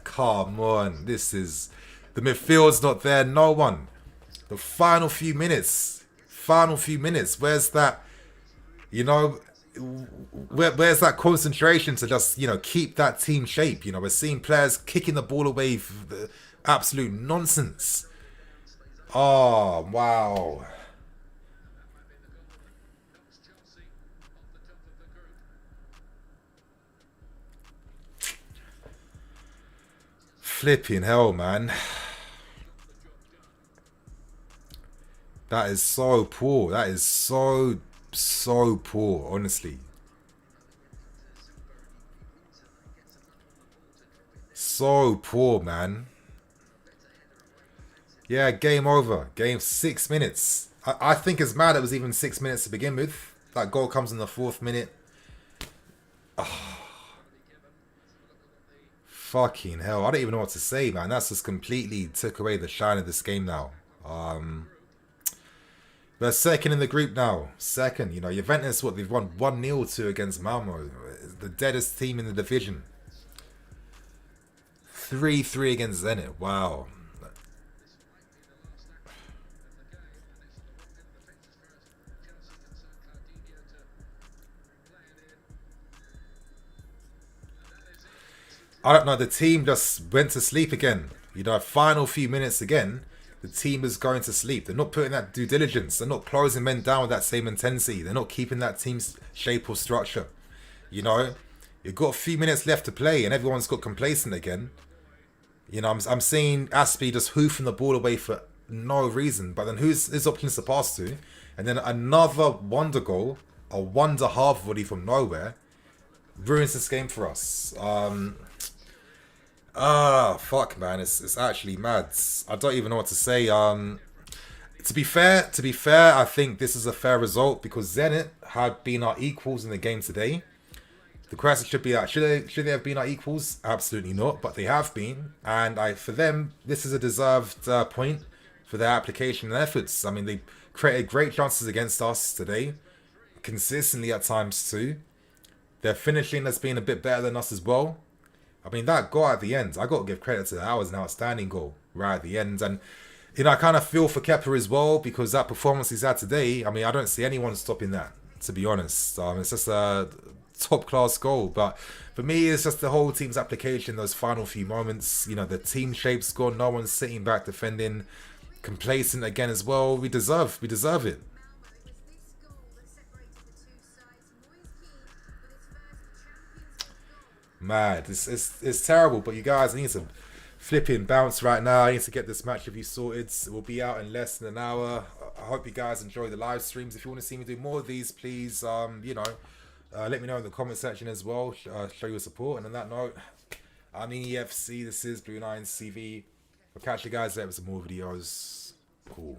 Come on. The midfield's not there. No one. The final few minutes. Where's that, where's that concentration to just, keep that team shape? We're seeing players kicking the ball away for the absolute nonsense. Oh, wow. Flipping hell, man. That is so poor. That is so poor, honestly. So poor, man. Yeah, game over. Game 6 minutes. I think it's mad it was even 6 minutes to begin with. That goal comes in the 4th minute. Fucking hell. I don't even know what to say, man. That's just completely took away the shine of this game now. They're second in the group now. Second. Juventus, they've won 1-0 to against Malmo. The deadest team in the division. 3-3 against Zenit. Wow. I don't know, the team just went to sleep again. Final few minutes again, the team is going to sleep. They're not putting that due diligence. They're not closing men down with that same intensity. They're not keeping that team's shape or structure. You've got a few minutes left to play and everyone's got complacent again. I'm seeing Aspie just hoofing the ball away for no reason. But then who's his options to pass to? And then another wonder goal, a wonder half volley from nowhere, ruins this game for us. Fuck, man, it's actually mad. I don't even know what to say. To be fair, I think this is a fair result because Zenit had been our equals in the game today. The question should be that should they have been our equals? Absolutely not, but they have been, and for them this is a deserved point for their application and efforts. I mean, they created great chances against us today, consistently at times too. Their finishing has been a bit better than us as well. I mean, that goal at the end, I got to give credit to that. That was an outstanding goal right at the end, and I kind of feel for Kepa as well because that performance he's had today. I mean, I don't see anyone stopping that, to be honest. It's just a top class goal, but for me it's just the whole team's application, those final few moments, the team shape's gone, no one's sitting back defending, complacent again as well. We deserve it. Mad, it's terrible, but you guys, I need to flipping bounce right now. I need to get this match review sorted. It will be out in less than an hour. I hope you guys enjoy the live streams. If you want to see me do more of these, please let me know in the comment section as well. Show your support. And on that note, I'm EFC. This is Blue Nines TV. I'll catch you guys later with some more videos. Cool.